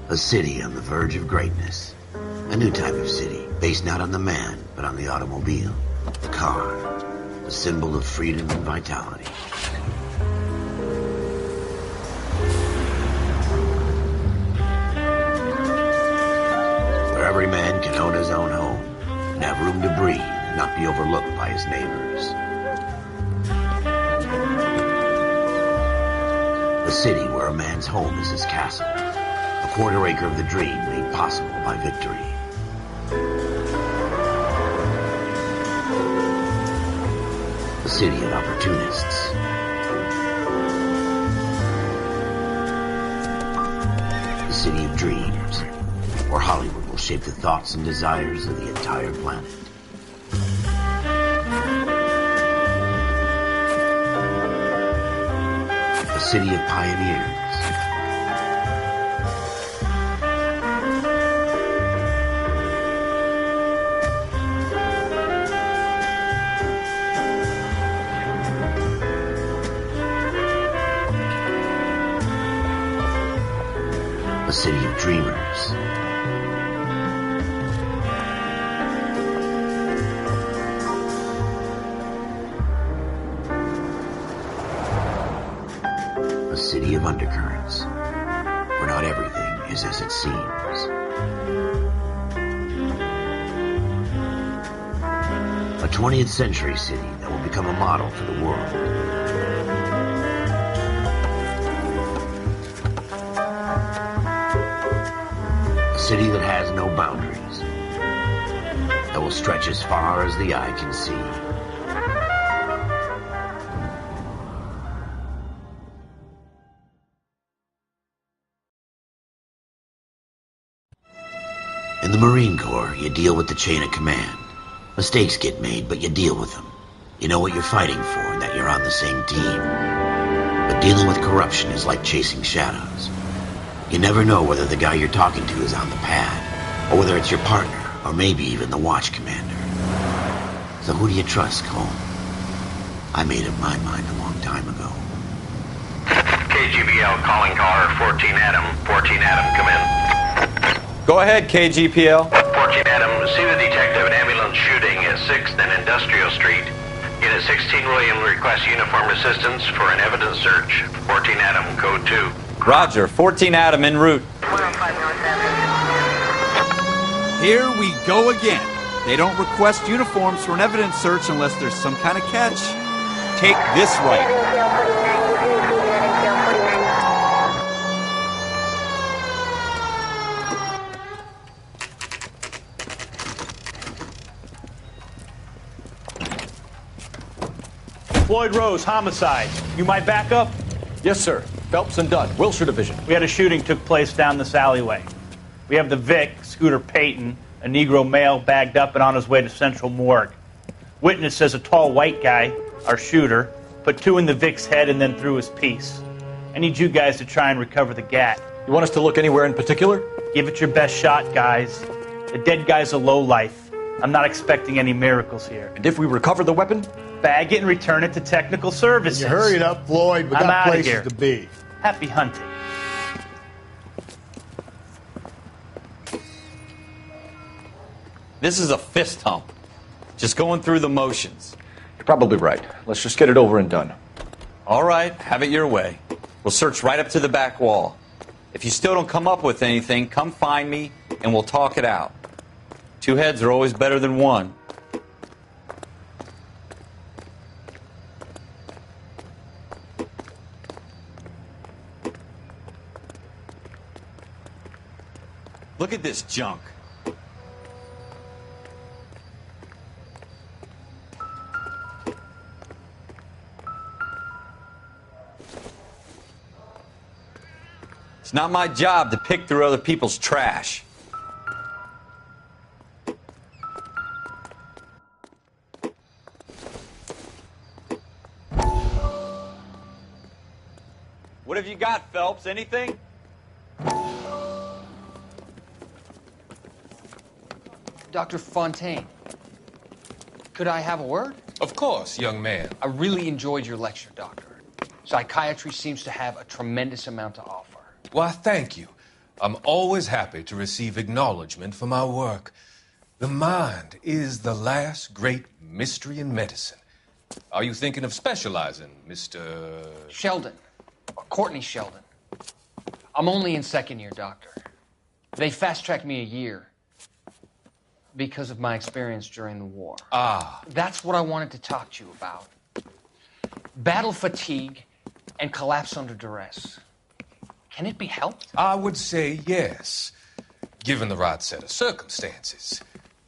A city on the verge of greatness. A new type of city, based not on the man, but on the automobile. The car. The symbol of freedom and vitality. Where every man can own his own home, and have room to breathe, and not be overlooked by his neighbors. A city where a man's home is his castle. A quarter acre of the dream made possible by victory. A city of opportunists. A city of dreams, where Hollywood will shape the thoughts and desires of the entire planet. A city of pioneers. A city of dreamers. A city of undercurrents, where not everything is as it seems. A 20th century city that will become a model for the world. A city that has no boundaries, that will stretch as far as the eye can see. In the Marine Corps, you deal with the chain of command. Mistakes get made, but you deal with them. You know what you're fighting for and that you're on the same team. But dealing with corruption is like chasing shadows. You never know whether the guy you're talking to is on the pad, or whether it's your partner, or maybe even the watch commander. So who do you trust, Cole? I made up my mind a long time ago. KGBL calling caller 14 Adam. 14 Adam, come in. Go ahead, KGPL. 14 Adam, see the detective at ambulance shooting at 6th and Industrial Street. Unit 16 William requests uniform assistance for an evidence search. 14 Adam, code 2. Roger, 14 Adam en route. 105 North Avenue. Here we go again. They don't request uniforms for an evidence search unless there's some kind of catch. Take this right. Floyd Rose, homicide. You might back up? Yes, sir. Phelps and Dunn, Wilshire Division. We had a shooting took place down this alleyway. We have the Vic, Scooter Payton, a Negro male bagged up and on his way to Central Morgue. Witness says a tall white guy, our shooter, put 2 in the Vic's head and then threw his piece. I need you guys to try and recover the gat. You want us to look anywhere in particular? Give it your best shot, guys. The dead guy's a lowlife. I'm not expecting any miracles here. And if we recover the weapon? Bag it and return it to technical services. You hurry it up, Floyd. We I'm got outta places here. to be. Happy hunting. This is a fist hump. Just going through the motions. You're probably right. Let's just get it over and done. All right, have it your way. We'll search right up to the back wall. If you still don't come up with anything, come find me and we'll talk it out. 2 heads are always better than 1. Look at this junk. It's not my job to pick through other people's trash. What have you got, Phelps? Anything? Dr. Fontaine, could I have a word? Of course, young man. I really enjoyed your lecture, Doctor. Psychiatry seems to have a tremendous amount to offer. Why, thank you. I'm always happy to receive acknowledgement for my work. The mind is the last great mystery in medicine. Are you thinking of specializing, Mr. Sheldon. Courtney Sheldon. I'm only in second year, Doctor. They fast-tracked me a year because of my experience during the war. Ah. That's what I wanted to talk to you about. Battle fatigue and collapse under duress. Can it be helped? I would say yes, given the right set of circumstances.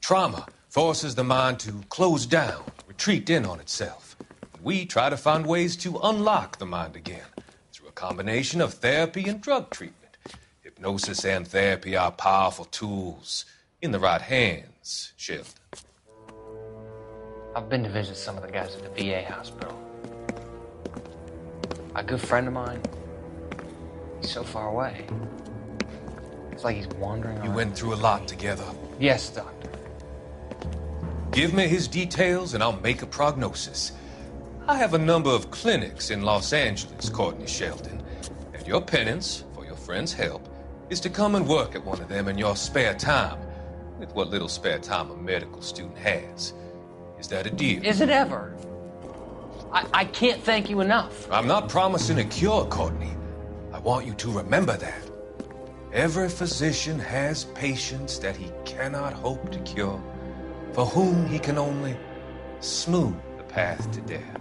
Trauma forces the mind to close down, retreat in on itself. We try to find ways to unlock the mind again through a combination of therapy and drug treatment. Hypnosis and therapy are powerful tools in the right hands, Sheldon. I've been to visit some of the guys at the VA hospital. A good friend of mine, he's so far away. It's like he's wandering around. You went through a lot together. Yes, Doctor. Give me his details and I'll make a prognosis. I have a number of clinics in Los Angeles, Courtney Sheldon, and your penance for your friend's help is to come and work at one of them in your spare time, with what little spare time a medical student has. Is that a deal? Is it ever? I can't thank you enough. I'm not promising a cure, Courtney. I want you to remember that. Every physician has patients that he cannot hope to cure, for whom he can only smooth the path to death.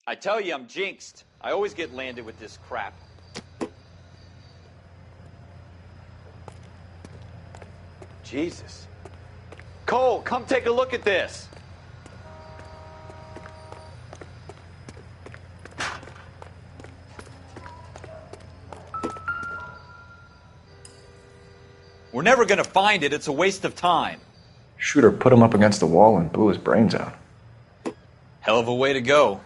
I tell you, I'm jinxed. I always get landed with this crap. Jesus. Cole, come take a look at this. We're never going to find it. It's a waste of time. Shooter put him up against the wall and blew his brains out. Hell of a way to go.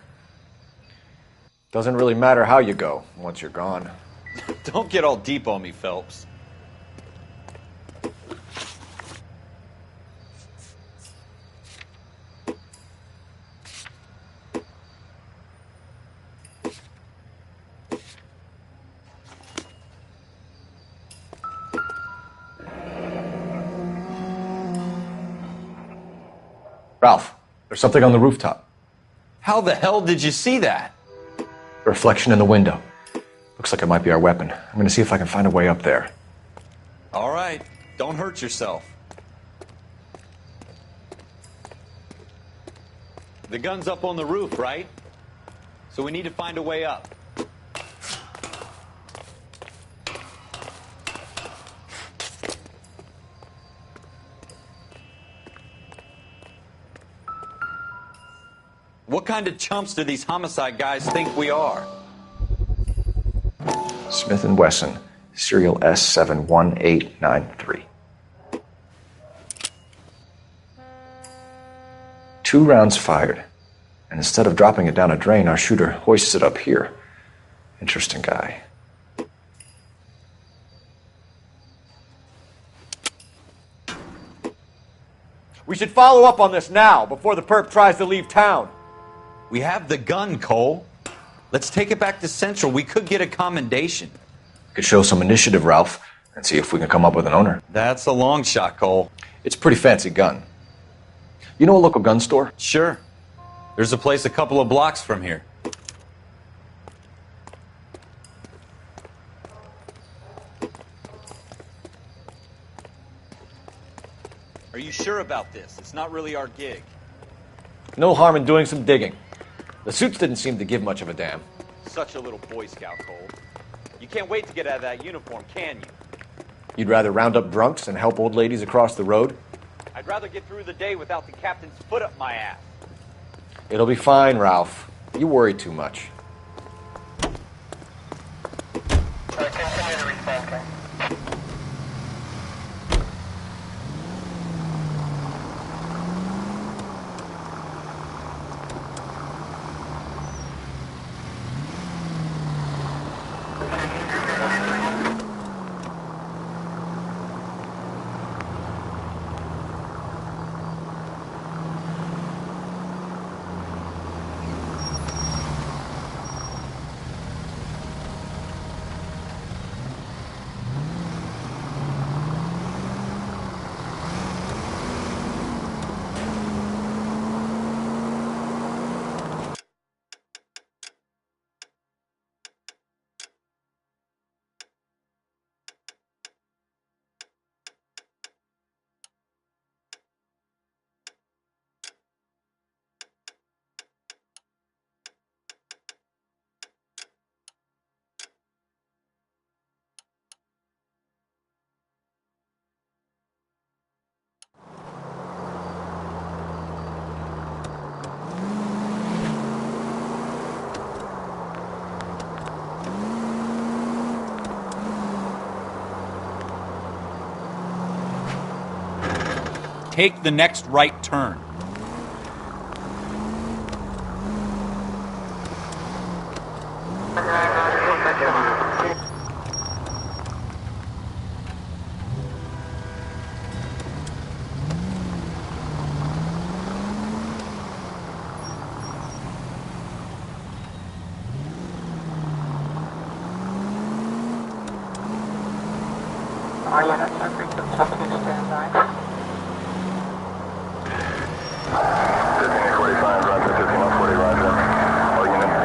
Doesn't really matter how you go once you're gone. Don't get all deep on me, Phelps. Ralph, there's something on the rooftop. How the hell did you see that? A reflection in the window. Looks like it might be our weapon. I'm gonna see if I can find a way up there. All right. Don't hurt yourself. The gun's up on the roof, right? So we need to find a way up. What kind of chumps do these homicide guys think we are? Smith & Wesson, serial S71893. 2 rounds fired, and instead of dropping it down a drain, our shooter hoists it up here. Interesting guy. We should follow up on this now, before the perp tries to leave town. We have the gun, Cole. Let's take it back to Central. We could get a commendation. Could show some initiative, Ralph, and see if we can come up with an owner. That's a long shot, Cole. It's a pretty fancy gun. You know a local gun store? Sure. There's a place a couple of blocks from here. Are you sure about this? It's not really our gig. No harm in doing some digging. The suits didn't seem to give much of a damn. Such a little Boy Scout, Cole. You can't wait to get out of that uniform, can you? You'd rather round up drunks and help old ladies across the road? I'd rather get through the day without the captain's foot up my ass. It'll be fine, Ralph. You worry too much. Continue the response time. Take the next right turn. All units are free to stand by. 1545, roger, 1540, roger. All units.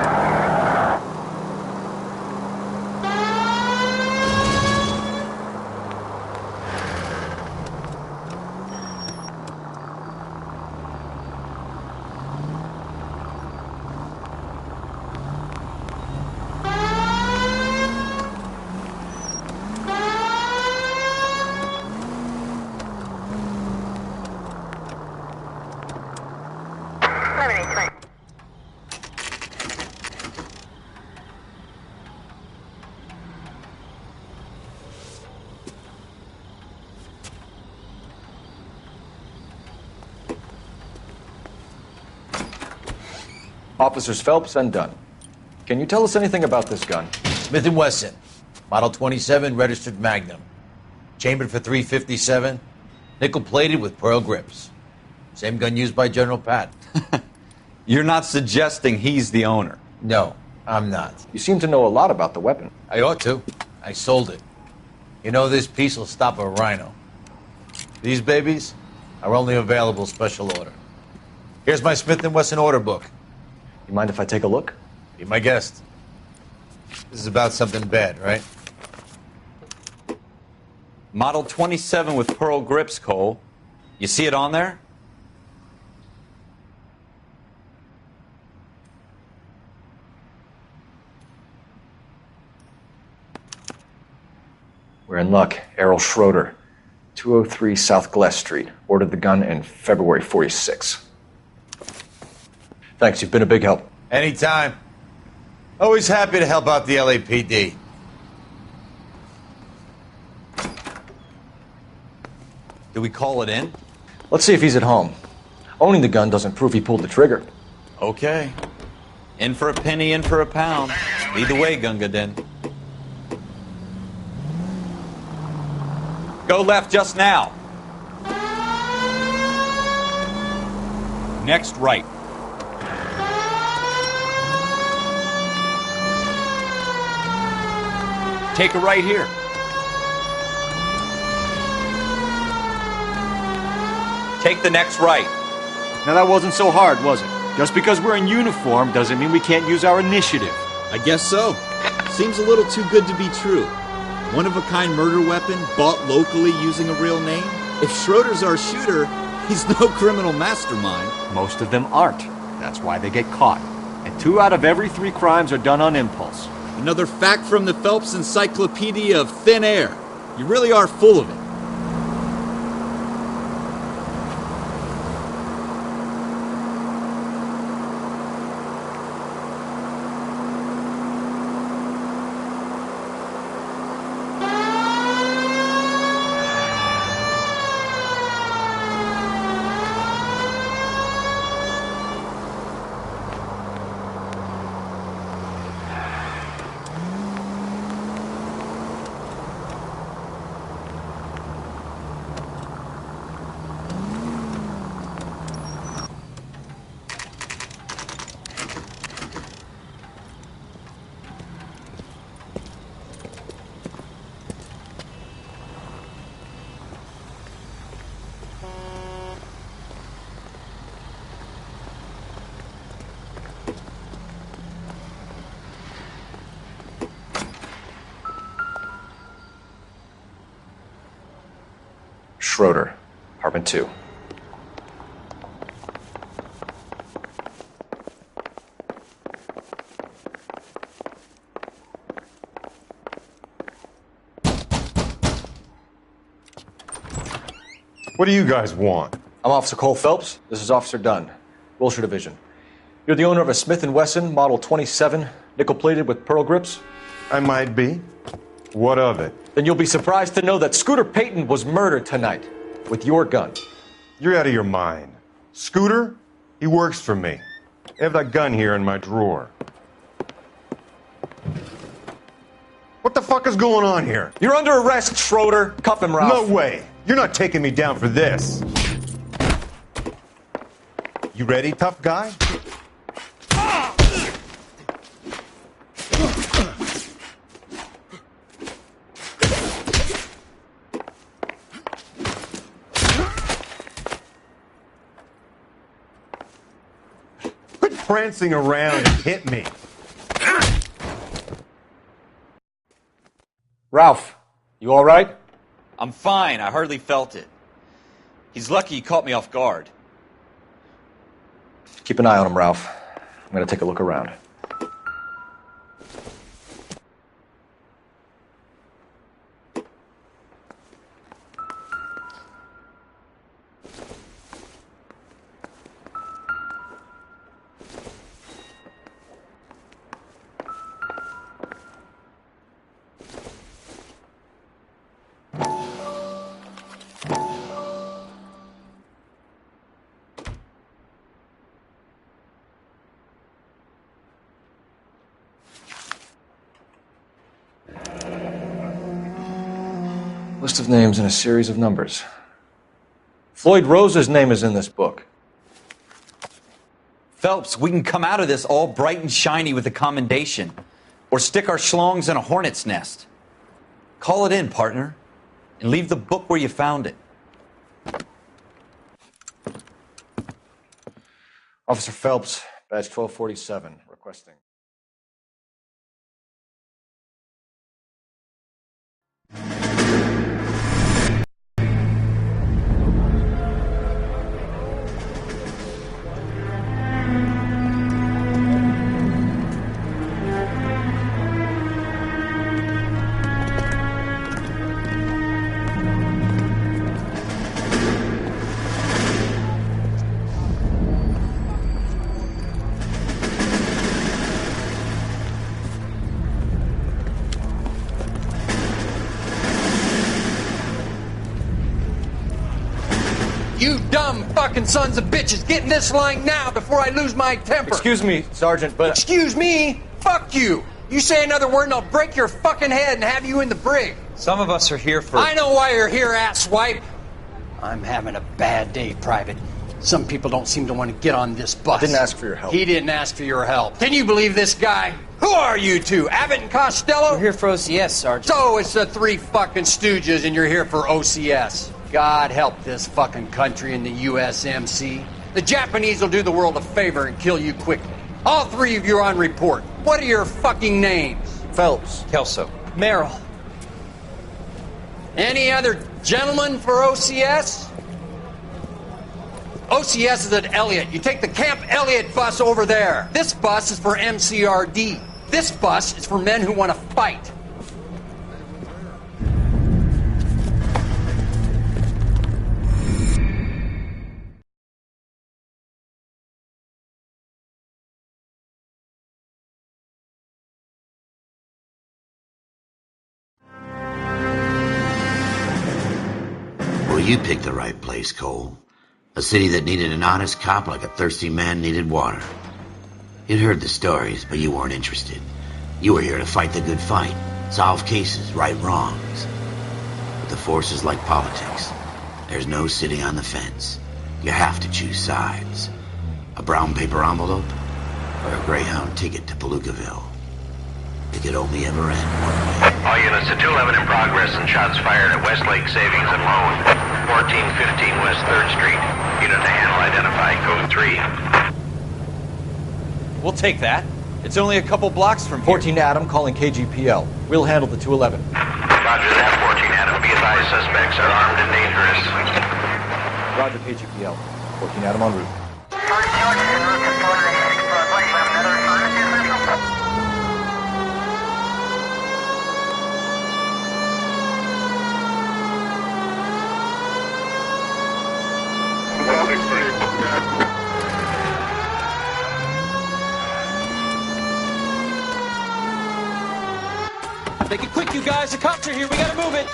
Officers Phelps and Dunn. Can you tell us anything about this gun? Smith & Wesson, Model 27, registered Magnum. Chambered for .357, nickel-plated with pearl grips. Same gun used by General Patton. You're not suggesting he's the owner? No, I'm not. You seem to know a lot about the weapon. I ought to. I sold it. You know, this piece will stop a rhino. These babies are only available special order. Here's my Smith & Wesson order book. You mind if I take a look? Be my guest. This is about something bad, right? Model 27 with pearl grips, Cole. You see it on there? We're in luck. Errol Schroeder, 203 South Glass Street. Ordered the gun in February '46. Thanks, you've been a big help. Anytime. Always happy to help out the LAPD. Do we call it in? Let's see if he's at home. Owning the gun doesn't prove he pulled the trigger. Okay. In for a penny, in for a pound. Either way, Gunga Din. Go left just now. Next right. Take a right here. Take the next right. Now that wasn't so hard, was it? Just because we're in uniform doesn't mean we can't use our initiative. I guess so. Seems a little too good to be true. One-of-a-kind murder weapon bought locally using a real name? If Schroeder's our shooter, he's no criminal mastermind. Most of them aren't. That's why they get caught. And 2 out of every 3 crimes are done on impulse. Another fact from the Phelps Encyclopedia of Thin Air. You really are full of it. Schroeder, apartment 2. What do you guys want? I'm Officer Cole Phelps. This is Officer Dunn, Wilshire Division. You're the owner of a Smith & Wesson Model 27, nickel-plated with pearl grips? I might be. What of it? Then you'll be surprised to know that Scooter Payton was murdered tonight with your gun. You're out of your mind. Scooter, he works for me. I have that gun here in my drawer. What the fuck is going on here? You're under arrest, Schroeder. Cuff him, Ralph. No way. You're not taking me down for this. You ready, tough guy? Quit prancing around and hit me. Ralph, you all right? I'm fine. I hardly felt it. He's lucky he caught me off guard. Keep an eye on him, Ralph. I'm going to take a look around. List of names and a series of numbers. Floyd Rose's name is in this book. Phelps, we can come out of this all bright and shiny with a commendation. Or stick our schlongs in a hornet's nest. Call it in, partner. And leave the book where you found it. Officer Phelps, badge 1247, requesting. You dumb fucking sons of bitches, get in this line now before I lose my temper. Excuse me, Sergeant, but... Excuse me? Fuck you. You say another word and I'll break your fucking head and have you in the brig. Some of us are here for... I know why you're here, asswipe. I'm having a bad day, Private. Some people don't seem to want to get on this bus. I didn't ask for your help. He didn't ask for your help. Can you believe this guy? Who are you two? Abbott and Costello? We're here for OCS, Sergeant. So it's the three fucking stooges and you're here for OCS. God help this fucking country and the USMC. The Japanese will do the world a favor and kill you quickly. All three of you are on report. What are your fucking names? Phelps. Kelso. Merrill. Any other gentlemen for OCS? OCS is at Elliott. You take the Camp Elliott bus over there. This bus is for MCRD. This bus is for men who want to fight. Well, you picked the right place, Cole. A city that needed an honest cop like a thirsty man needed water. You'd heard the stories, but you weren't interested. You were here to fight the good fight, solve cases, right wrongs. But the force is like politics. There's no sitting on the fence. You have to choose sides. A brown paper envelope or a Greyhound ticket to Palookaville. It could only ever end one way. All units at 211 in progress and shots fired at Westlake Savings and Loan, 1415 West 3rd Street. Unit to handle identify, code 3. We'll take that. It's only a couple blocks from here. 14 Adam calling KGPL. We'll handle the 211. Roger that, 14 Adam. Be advised, suspects are armed and dangerous. Roger KGPL. 14 Adam en route. Make it quick, you guys. The cops are here. We gotta move it.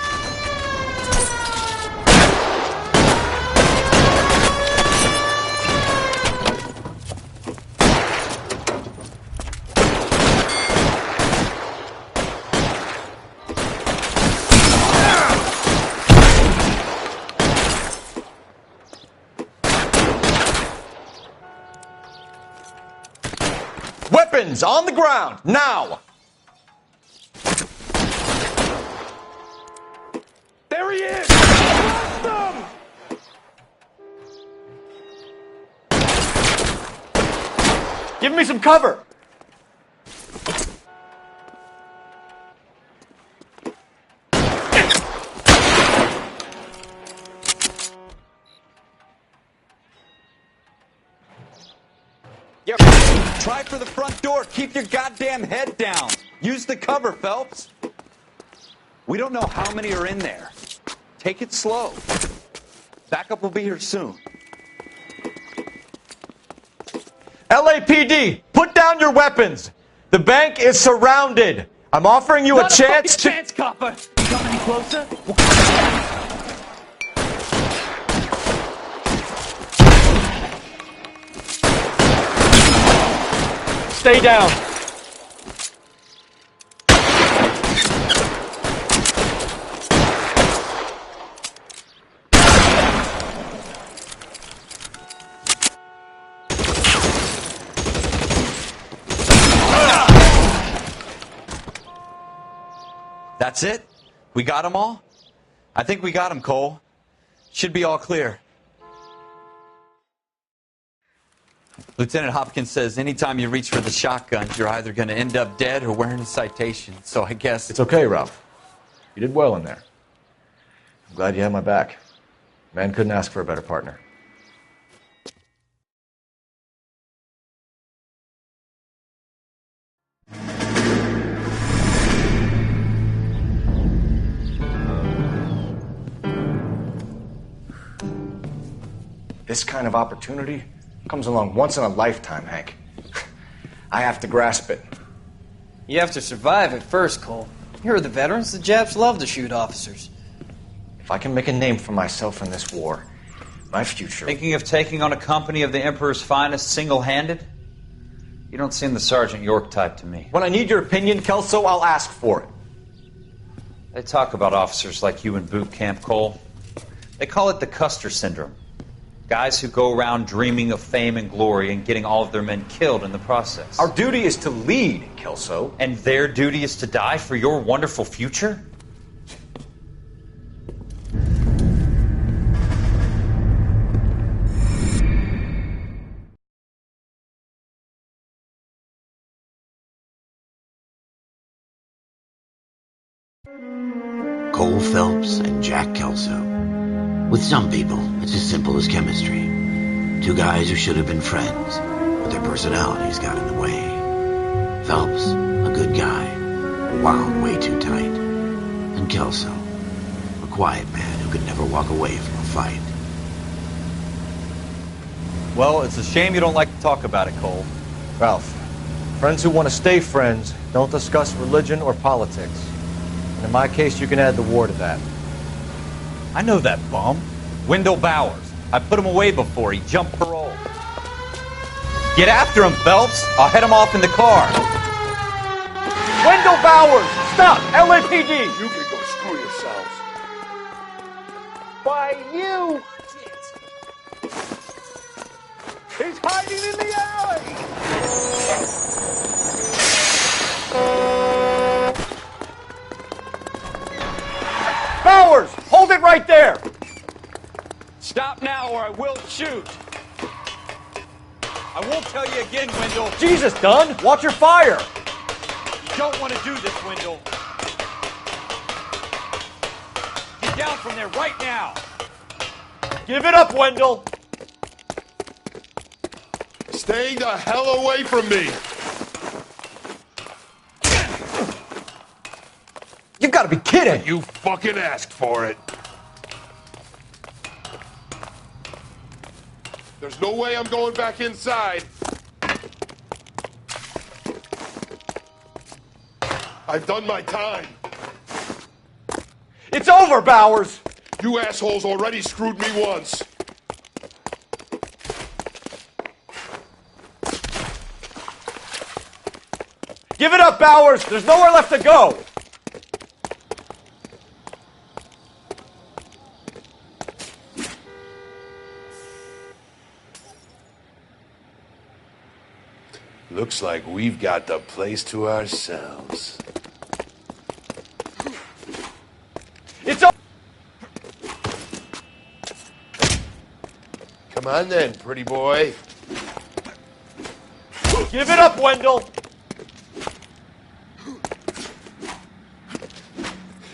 Weapons on the ground, now! There he is! Blast him! Give me some cover! Yep. Try for the front door. Keep your goddamn head down. Use the cover, Phelps. We don't know how many are in there. Take it slow. Backup will be here soon. LAPD, put down your weapons. The bank is surrounded. I'm offering you a chance to... chance, copper. You come any closer? Stay down. That's it? We got them all? I think we got them, Cole. Should be all clear. Lieutenant Hopkins says anytime you reach for the shotguns, you're either going to end up dead or wearing a citation. So I guess... It's okay, Ralph. You did well in there. I'm glad you had my back. Man couldn't ask for a better partner. This kind of opportunity comes along once in a lifetime, Hank. I have to grasp it. You have to survive it first, Cole. Here are the veterans. The Japs love to shoot officers. If I can make a name for myself in this war, my future... Thinking of taking on a company of the Emperor's finest single-handed? You don't seem the Sergeant York type to me. When I need your opinion, Kelso, I'll ask for it. They talk about officers like you in boot camp, Cole. They call it the Custer syndrome. Guys who go around dreaming of fame and glory and getting all of their men killed in the process. Our duty is to lead, Kelso. And their duty is to die for your wonderful future? Cole Phelps and Jack Kelso. With some people, it's as simple as chemistry. Two guys who should have been friends, but their personalities got in the way. Phelps, a good guy, wound way too tight. And Kelso, a quiet man who could never walk away from a fight. Well, it's a shame you don't like to talk about it, Cole. Ralph, friends who want to stay friends don't discuss religion or politics. And in my case, you can add the war to that. I know that bum. Wendell Bowers. I put him away before. He jumped parole. Get after him, Phelps. I'll head him off in the car. Wendell Bowers! Stop! LAPD! You can go screw yourselves. Why, you... He's hiding in the alley! Bowers! Hold it right there! Stop now or I will shoot. I won't tell you again, Wendell. Jesus, Dunn! Watch your fire! You don't want to do this, Wendell. Get down from there right now. Give it up, Wendell! Stay the hell away from me! You've got to be kidding! You fucking asked for it. There's no way I'm going back inside. I've done my time. It's over, Bowers! You assholes already screwed me once. Give it up, Bowers! There's nowhere left to go! Looks like we've got the place to ourselves. It's all... Come on then, pretty boy. Give it up, Wendell!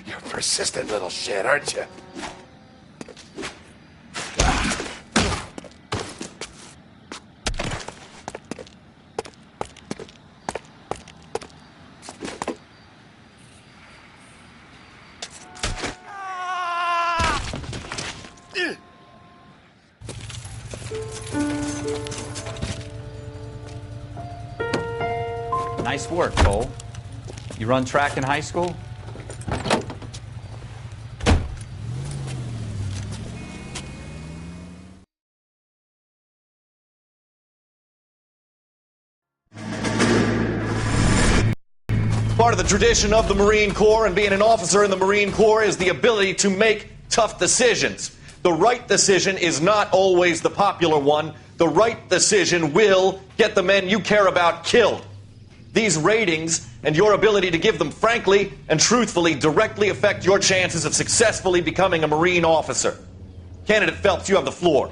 You're a persistent little shit, aren't you? Nice work, Cole. You run track in high school? Part of the tradition of the Marine Corps and being an officer in the Marine Corps is the ability to make tough decisions. The right decision is not always the popular one. The right decision will get the men you care about killed. These ratings and your ability to give them frankly and truthfully directly affect your chances of successfully becoming a Marine officer. Candidate Phelps, you have the floor.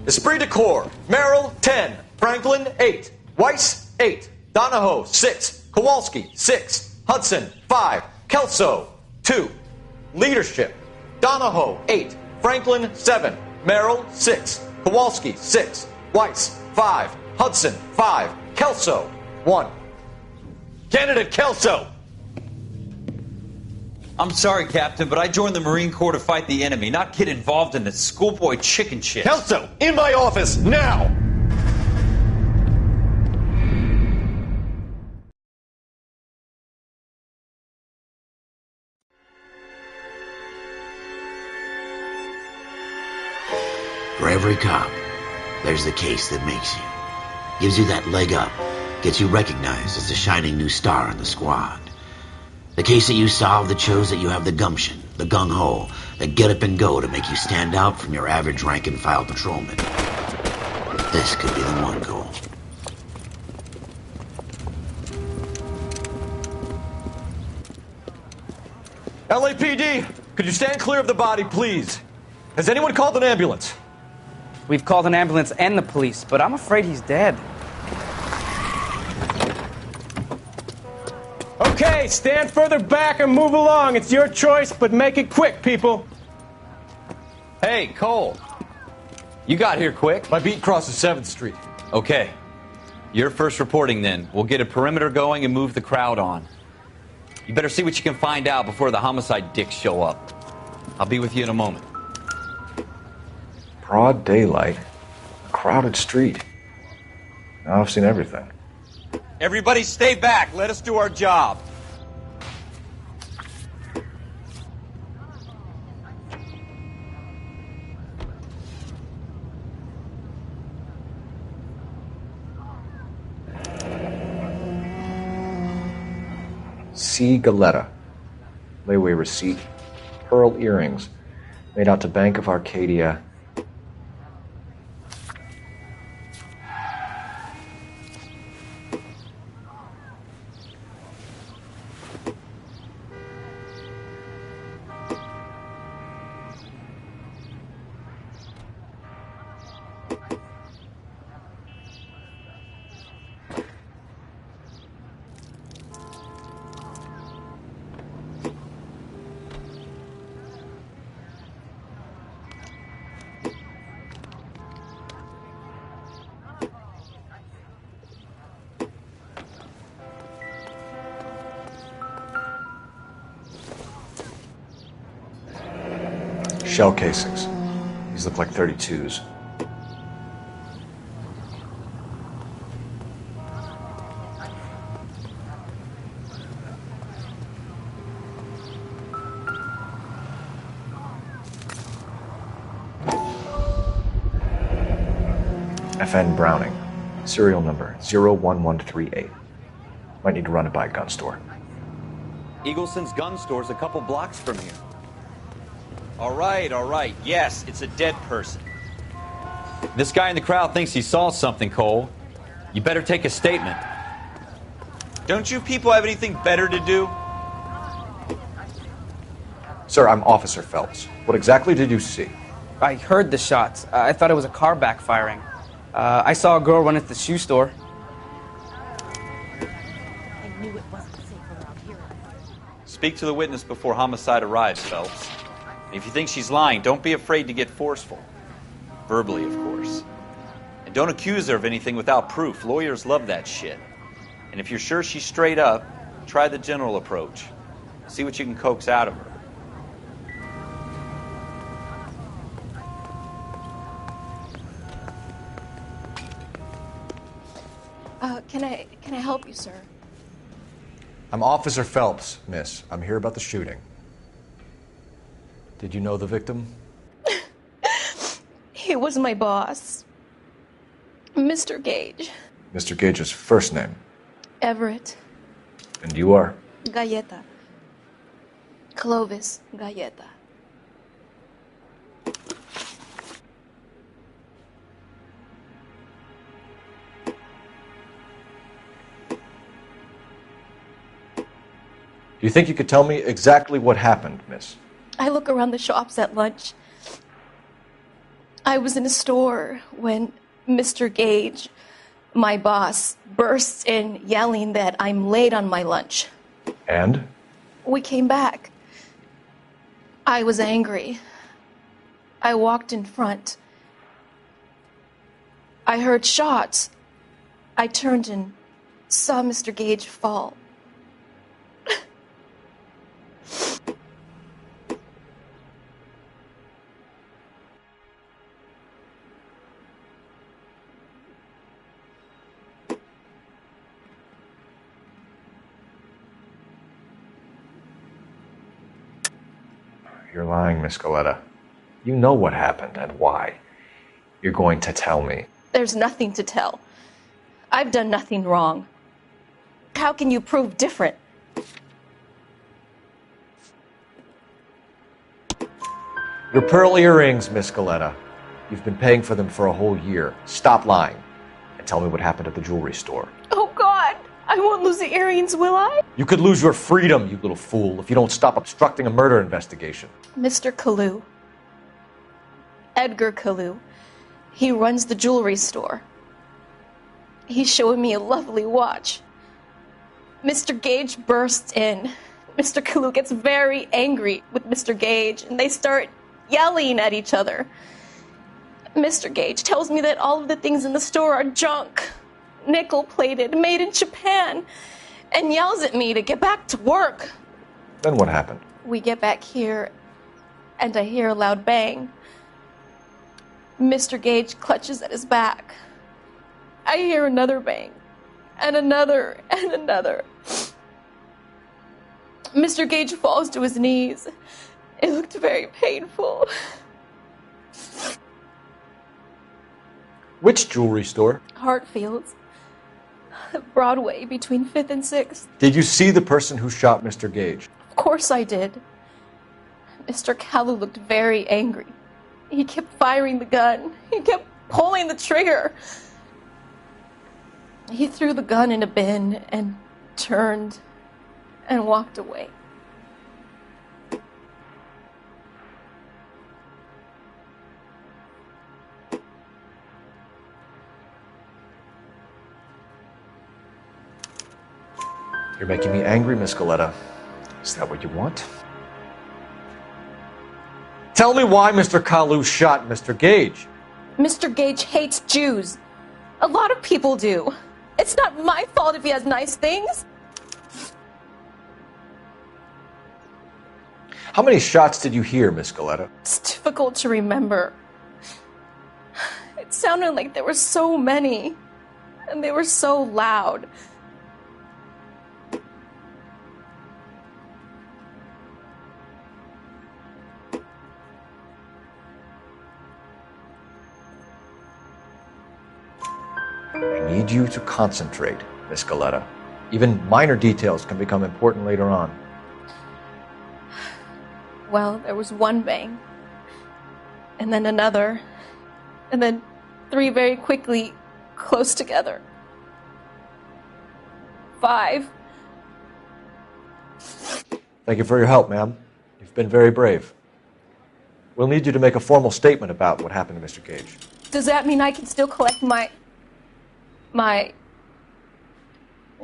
Esprit de Corps, Merrill, 10. Franklin, 8. Weiss, 8. Donahoe, 6. Kowalski, 6. Hudson, 5. Kelso, 2. Leadership, Donahoe, 8. Franklin, 7. Merrill, 6. Kowalski, 6. Weiss, 5. Hudson, 5. Kelso, 1. Candidate Kelso! I'm sorry, Captain, but I joined the Marine Corps to fight the enemy, not get involved in this schoolboy chicken shit. Kelso, in my office, now! For every cop, there's the case that makes you. Gives you that leg up. Gets you recognized as the shining new star in the squad. The case that you solve that shows that you have the gumption, the gung-ho, the get up and go to make you stand out from your average rank-and-file patrolman. This could be the one, Cole. LAPD, could you stand clear of the body, please? Has anyone called an ambulance? We've called an ambulance and the police, but I'm afraid he's dead. Okay, stand further back and move along. It's your choice, but make it quick, people. Hey, Cole. You got here quick. My beat crosses 7th Street. Okay. You're first reporting then. We'll get a perimeter going and move the crowd on. You better see what you can find out before the homicide dicks show up. I'll be with you in a moment. Broad daylight. A crowded street. Now I've seen everything. Everybody stay back. Let us do our job. C. Galetta. Layaway receipt. Pearl earrings. Made out to Bank of Arcadia. Shell casings. These look like 32s. FN Browning. Serial number 01138. Might need to run it by a gun store. Eagleson's gun store's a couple blocks from here. All right. Yes, it's a dead person. This guy in the crowd thinks he saw something, Cole. You better take a statement. Don't you people have anything better to do? Sir, I'm Officer Phelps. What exactly did you see? I heard the shots. I thought it was a car backfiring. I saw a girl run at the shoe store. Speak to the witness before homicide arrives, Phelps. If you think she's lying, don't be afraid to get forceful. Verbally, of course. And don't accuse her of anything without proof. Lawyers love that shit. And if you're sure she's straight up, try the general approach. See what you can coax out of her. Can I help you, sir? I'm Officer Phelps, miss. I'm here about the shooting. Did you know the victim? He was my boss, Mr. Gage. Mr. Gage's first name. Everett. And you are? Galleta. Clovis Galleta. Do you think you could tell me exactly what happened, miss? I look around the shops at lunch. I was in a store when Mr. Gage, my boss, bursts in yelling that I'm late on my lunch. And? We came back. I was angry. I walked in front. I heard shots. I turned and saw Mr. Gage fall. You're lying, Miss Galleta. You know what happened and why. You're going to tell me. There's nothing to tell. I've done nothing wrong. How can you prove different? Your pearl earrings, Miss Galleta. You've been paying for them for a whole year. Stop lying and tell me what happened at the jewelry store. Oh, God! I won't lose the earrings, will I? You could lose your freedom, you little fool, if you don't stop obstructing a murder investigation. Mr. Kalu. Edgar Kalu. He runs the jewelry store. He's showing me a lovely watch. Mr. Gage bursts in. Mr. Kalu gets very angry with Mr. Gage, and they start yelling at each other. Mr. Gage tells me that all of the things in the store are junk, nickel-plated, made in Japan, and yells at me to get back to work. Then what happened? We get back here, and I hear a loud bang. Mr. Gage clutches at his back. I hear another bang, and another, and another. Mr. Gage falls to his knees. It looked very painful. Which jewelry store? Hartfield's. Broadway, between 5th and 6th. Did you see the person who shot Mr. Gage? Of course I did. Mr. Kalu looked very angry. He kept firing the gun. He kept pulling the trigger. He threw the gun in a bin and turned and walked away. You're making me angry, Miss Galleta. Is that what you want? Tell me why Mr. Kalu shot Mr. Gage. Mr. Gage hates Jews. A lot of people do. It's not my fault if he has nice things. How many shots did you hear, Miss Galleta? It's difficult to remember. It sounded like there were so many, and they were so loud. I need you to concentrate, Miss Galleta. Even minor details can become important later on. Well, there was one bang, and then another, and then 3 very quickly, close together. 5. Thank you for your help, ma'am. You've been very brave. We'll need you to make a formal statement about what happened to Mr. Gage. Does that mean I can still collect my...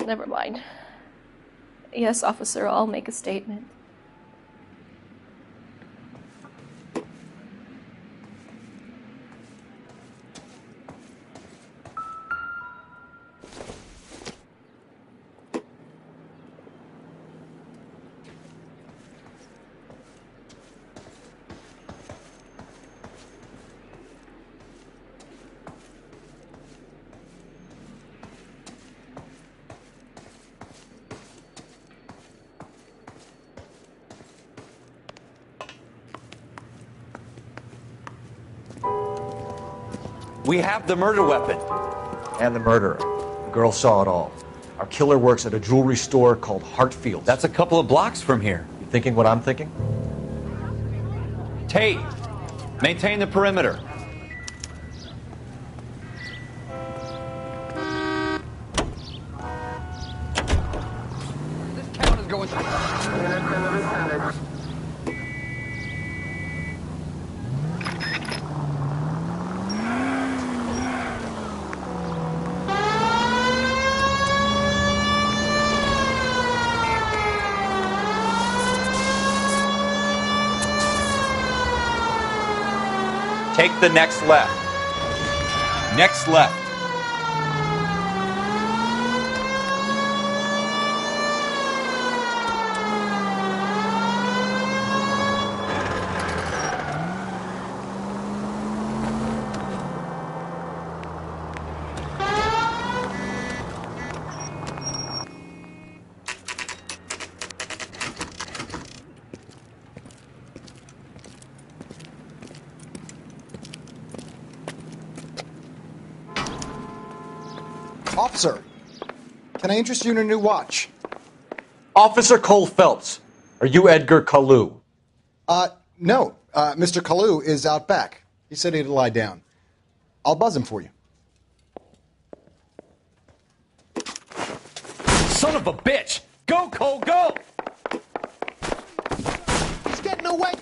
Never mind. Yes, officer, I'll make a statement. We have the murder weapon. And the murderer. The girl saw it all. Our killer works at a jewelry store called Hartfield. That's a couple of blocks from here. You thinking what I'm thinking? Tate, maintain the perimeter. This town is going... Take the next left. Next left. Officer, can I interest you in a new watch? Officer Cole Phelps, are you Edgar Kalu? No. Mr. Kalu is out back. He said he'd lie down. I'll buzz him for you. Son of a bitch! Go, Cole, go! He's getting away!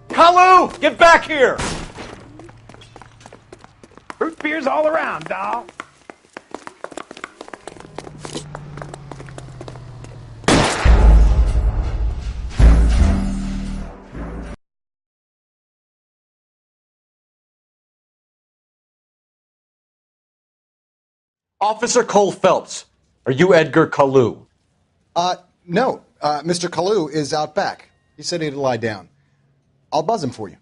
Kalu, get back here! Root beers all around, doll. Officer Cole Phelps, are you Edgar Kalu? No. Mr. Kalu is out back. He said he'd lie down. I'll buzz him for you.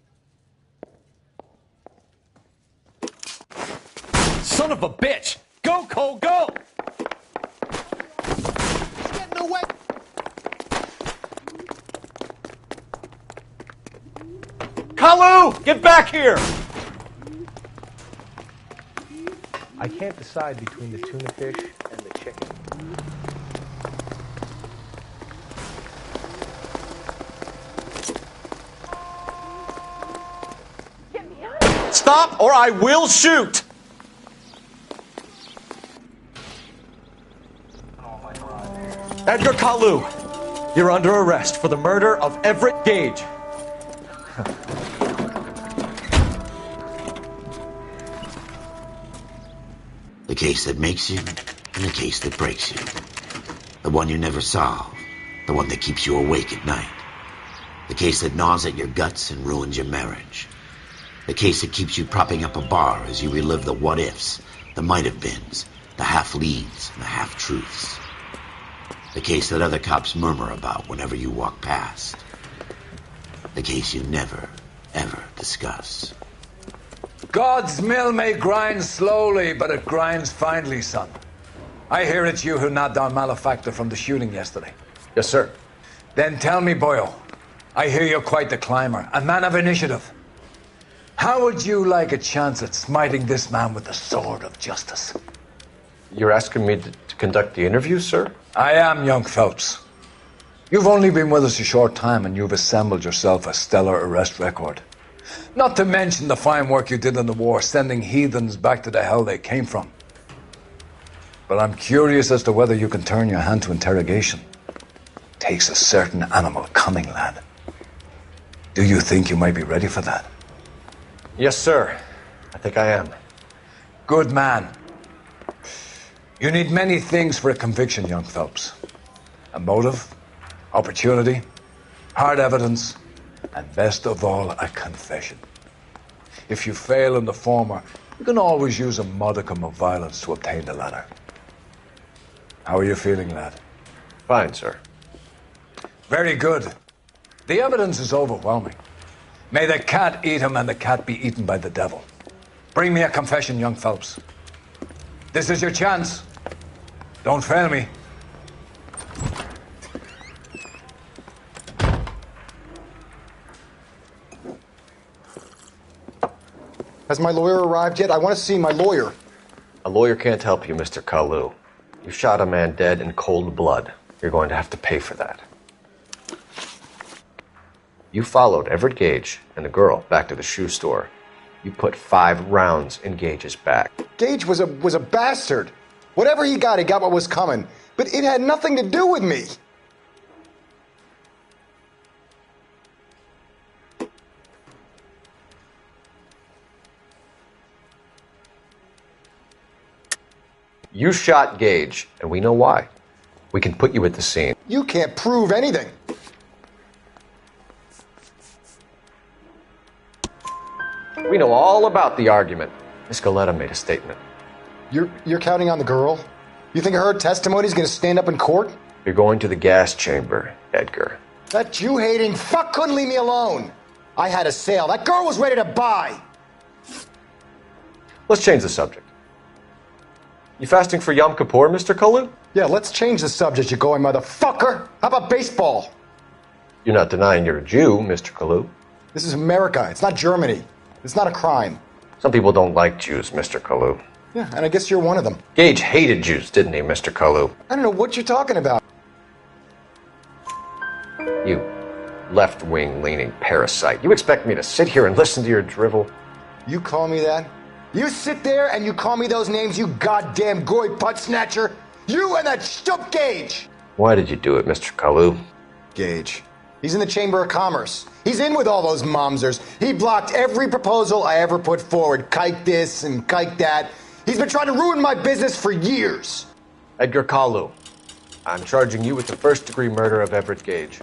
Son of a bitch! Go, Cole, go! He's getting away! Kalu, get back here! I can't decide between the tuna fish and the chicken. Stop or I will shoot! Edgar Kalu, you're under arrest for the murder of Everett Gage. The case that makes you, and the case that breaks you. The one you never solve, the one that keeps you awake at night. The case that gnaws at your guts and ruins your marriage. The case that keeps you propping up a bar as you relive the what-ifs, the might-have-beens, the half-leads, and the half-truths. The case that other cops murmur about whenever you walk past. The case you never, ever discuss. God's mill may grind slowly, but it grinds finely, son. I hear it's you who nabbed our malefactor from the shooting yesterday. Yes, sir. Then tell me, boyo, I hear you're quite the climber, a man of initiative. How would you like a chance at smiting this man with the sword of justice? You're asking me to conduct the interview, sir? I am, young Phelps. You've only been with us a short time and you've assembled yourself a stellar arrest record. Not to mention the fine work you did in the war, sending heathens back to the hell they came from. But I'm curious as to whether you can turn your hand to interrogation. Takes a certain animal cunning, lad. Do you think you might be ready for that? Yes, sir. I think I am. Good man. You need many things for a conviction, young Phelps. A motive, opportunity, hard evidence, and best of all, a confession. If you fail in the former, you can always use a modicum of violence to obtain the latter. How are you feeling, lad? Fine, sir. Very good. The evidence is overwhelming. May the cat eat him and the cat be eaten by the devil. Bring me a confession, young Phelps. This is your chance. Don't fail me. Has my lawyer arrived yet? I want to see my lawyer. A lawyer can't help you, Mr. Kalu. You shot a man dead in cold blood. You're going to have to pay for that. You followed Everett Gage and the girl back to the shoe store. You put 5 rounds in Gage's back. Gage was a bastard. Whatever he got what was coming. But it had nothing to do with me. You shot Gage, and we know why. We can put you at the scene. You can't prove anything. We know all about the argument. Miss Galetta made a statement. You're counting on the girl? You think her testimony's gonna stand up in court? You're going to the gas chamber, Edgar. That Jew-hating fuck couldn't leave me alone. I had a sale. That girl was ready to buy. Let's change the subject. You fasting for Yom Kippur, Mr. Kalu? Yeah, let's change the subject, you going motherfucker. How about baseball? You're not denying you're a Jew, Mr. Kalu. This is America. It's not Germany. It's not a crime. Some people don't like Jews, Mr. Kalu. Yeah, and I guess you're one of them. Gage hated Jews, didn't he, Mr. Kalu? I don't know what you're talking about. You left-wing leaning parasite. You expect me to sit here and listen to your drivel? You call me that? You sit there and you call me those names, you goddamn goy putt snatcher? You and that stup Gage! Why did you do it, Mr. Kalu? Gage. He's in the Chamber of Commerce. He's in with all those momsers. He blocked every proposal I ever put forward. Kike this and kike that. He's been trying to ruin my business for years. Edgar Kalu, I'm charging you with the first-degree murder of Everett Gage.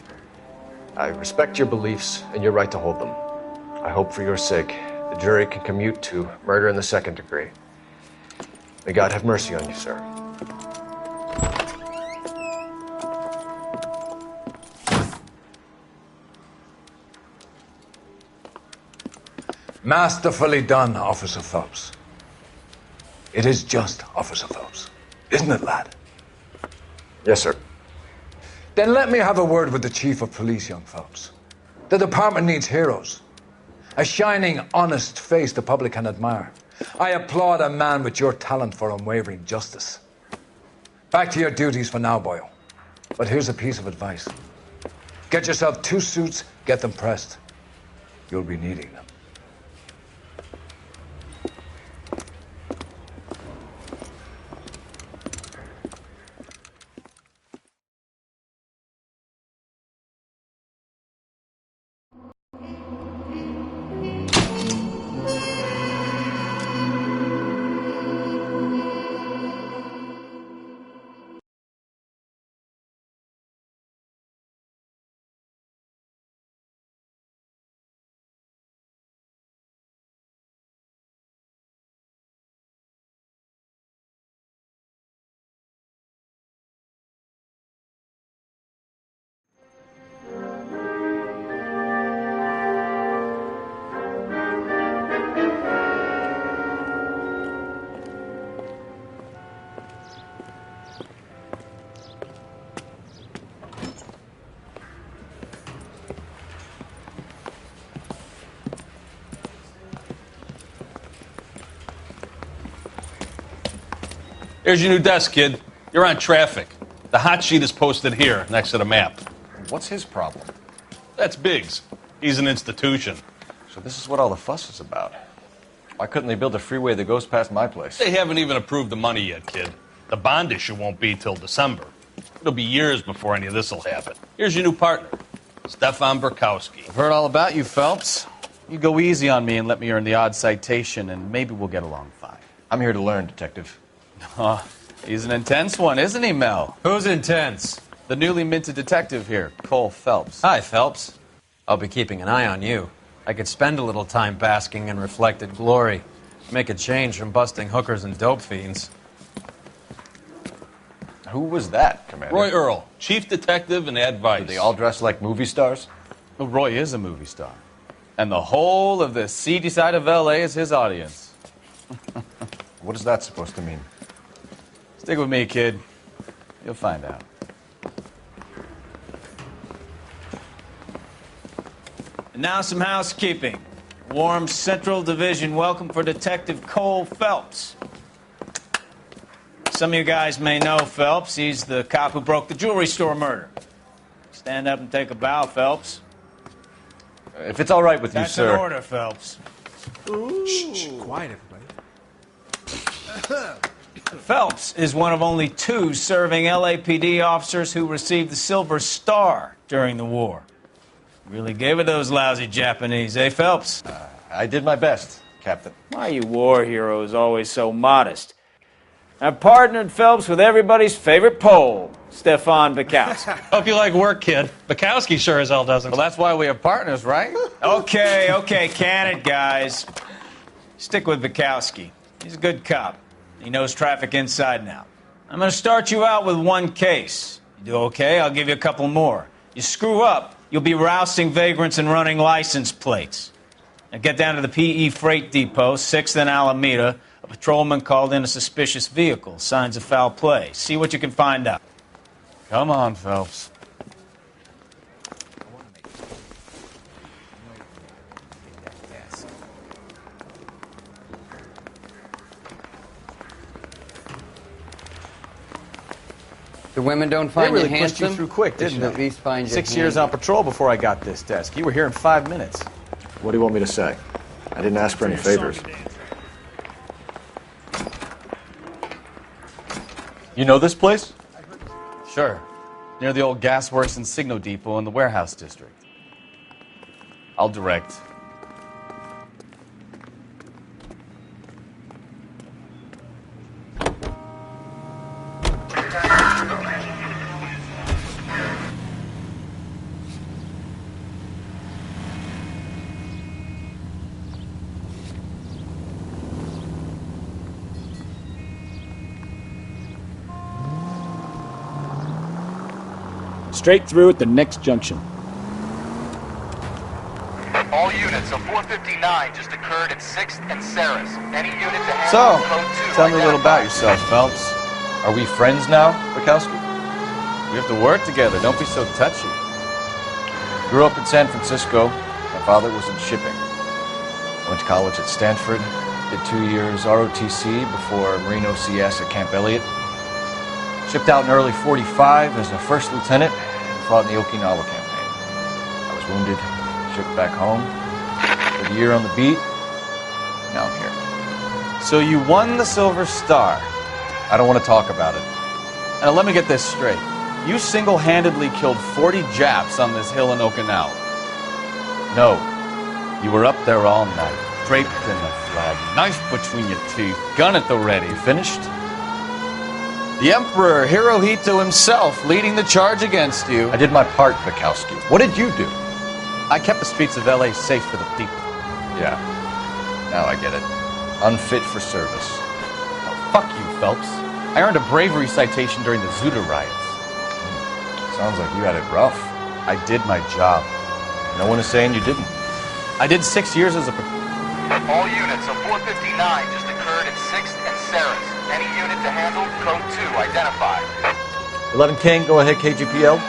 I respect your beliefs and your right to hold them. I hope for your sake the jury can commute to murder in the second degree. May God have mercy on you, sir. Masterfully done, Officer Phelps. It is just Officer Phelps. Isn't it, lad? Yes, sir. Then let me have a word with the Chief of Police, young Phelps. The department needs heroes. A shining, honest face the public can admire. I applaud a man with your talent for unwavering justice. Back to your duties for now, Boyle. But here's a piece of advice. Get yourself 2 suits, get them pressed. You'll be needing them. Here's your new desk, kid. You're on traffic. The hot sheet is posted here, next to the map. What's his problem? That's Biggs. He's an institution. So this is what all the fuss is about. Why couldn't they build a freeway that goes past my place? They haven't even approved the money yet, kid. The bond issue won't be till December. It'll be years before any of this will happen. Here's your new partner, Stefan Burkowski. I've heard all about you, Phelps. You go easy on me and let me earn the odd citation, and maybe we'll get along fine. I'm here to learn, Detective. Oh, he's an intense one, isn't he, Mel? Who's intense? The newly minted detective here, Cole Phelps. Hi, Phelps. I'll be keeping an eye on you. I could spend a little time basking in reflected glory. Make a change from busting hookers and dope fiends. Who was that, Commander? Roy Earl, chief detective and advice. Do they all dress like movie stars? Well, Roy is a movie star. And the whole of the seedy side of L.A. is his audience. What is that supposed to mean? Stick with me, kid. You'll find out. And now some housekeeping. Warm Central Division welcome for Detective Cole Phelps. Some of you guys may know Phelps. He's the cop who broke the jewelry store murder. Stand up and take a bow, Phelps. If it's all right with you, That's sir. That's an order, Phelps. Shh, quiet, everybody. Phelps is one of only 2 serving LAPD officers who received the Silver Star during the war. Really gave it those lousy Japanese, eh, Phelps? I did my best, Captain. Why are you war heroes always so modest? I've partnered Phelps with everybody's favorite Pole, Stefan Burkowski. Hope you like work, kid. Bukowski sure as hell doesn't. Well, that's why we have partners, right? Okay, can it, guys. Stick with Bukowski. He's a good cop. He knows traffic inside and out. I'm going to start you out with 1 case. You do okay, I'll give you a couple more. You screw up, you'll be rousting vagrants and running license plates. Now get down to the PE Freight Depot, 6th and Alameda. A patrolman called in a suspicious vehicle. Signs of foul play. See what you can find out. Come on, Phelps. The women don't find they really you pushed handsome? you through quick, didn't At they? least find you 6 years handy. on patrol before I got this desk. You were here in 5 minutes. What do you want me to say? I didn't ask for any favors. You know this place? Sure. Near the old gasworks and Signo Depot in the warehouse district. I'll direct. Straight through at the next junction. All units of 459 just occurred at 6th and Saris. Any unit to So, handle code 2. tell me a little about yourself, Phelps. Are we friends now, Bukowski? We have to work together. Don't be so touchy. Grew up in San Francisco. My father was in shipping. Went to college at Stanford. Did 2 years ROTC before Marine OCS at Camp Elliott. Shipped out in early 45 as a first lieutenant and fought in the Okinawa campaign. I was wounded, shipped back home. Did a year on the beat. Now I'm here. So you won the Silver Star. I don't want to talk about it. Now let me get this straight. You single-handedly killed 40 Japs on this hill in Okinawa. No. You were up there all night, draped in the flag, knife between your teeth, gun at the ready. Finished? The Emperor Hirohito himself leading the charge against you. I did my part, Bukowski. What did you do? I kept the streets of L.A. safe for the people. Yeah. Now I get it. Unfit for service. Oh, fuck you, Phelps. I earned a bravery citation during the Zuda riots. Sounds like you had it rough. I did my job. No one is saying you didn't. I did 6 years as a... All units of 459 just occurred at 6th and Saris. Any unit to handle code 2 identified. 11 King, go ahead, KGPL.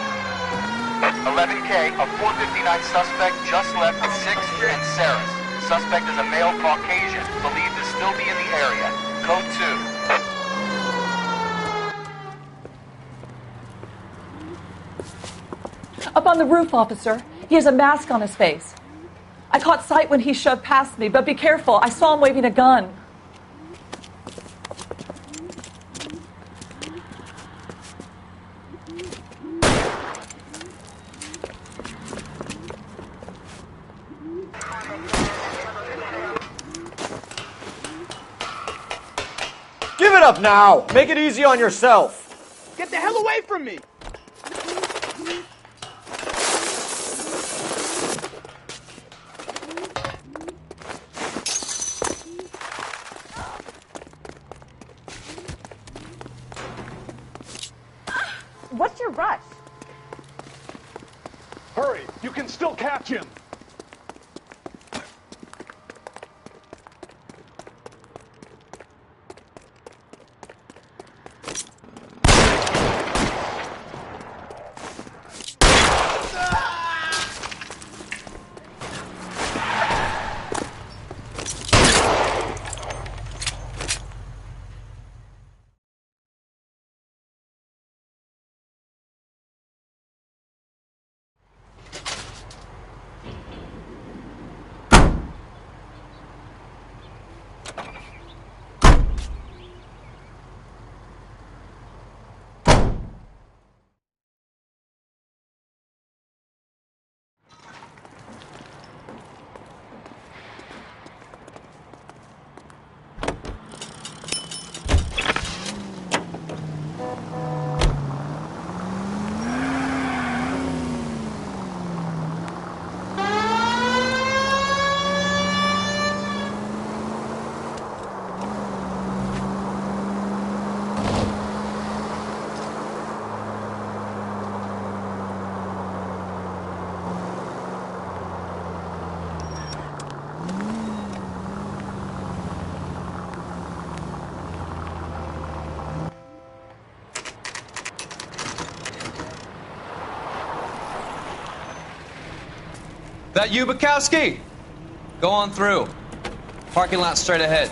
11K, a 459 suspect just left 6th and Saris. Suspect is a male Caucasian, believed to still be in the area. Code 2. Up on the roof, officer. He has a mask on his face. I caught sight when he shoved past me, but be careful. I saw him waving a gun. Give it up now! Make it easy on yourself! Get the hell away from me! What's your rush? Hurry! You can still catch him! That you, Bukowski? Go on through. Parking lot straight ahead.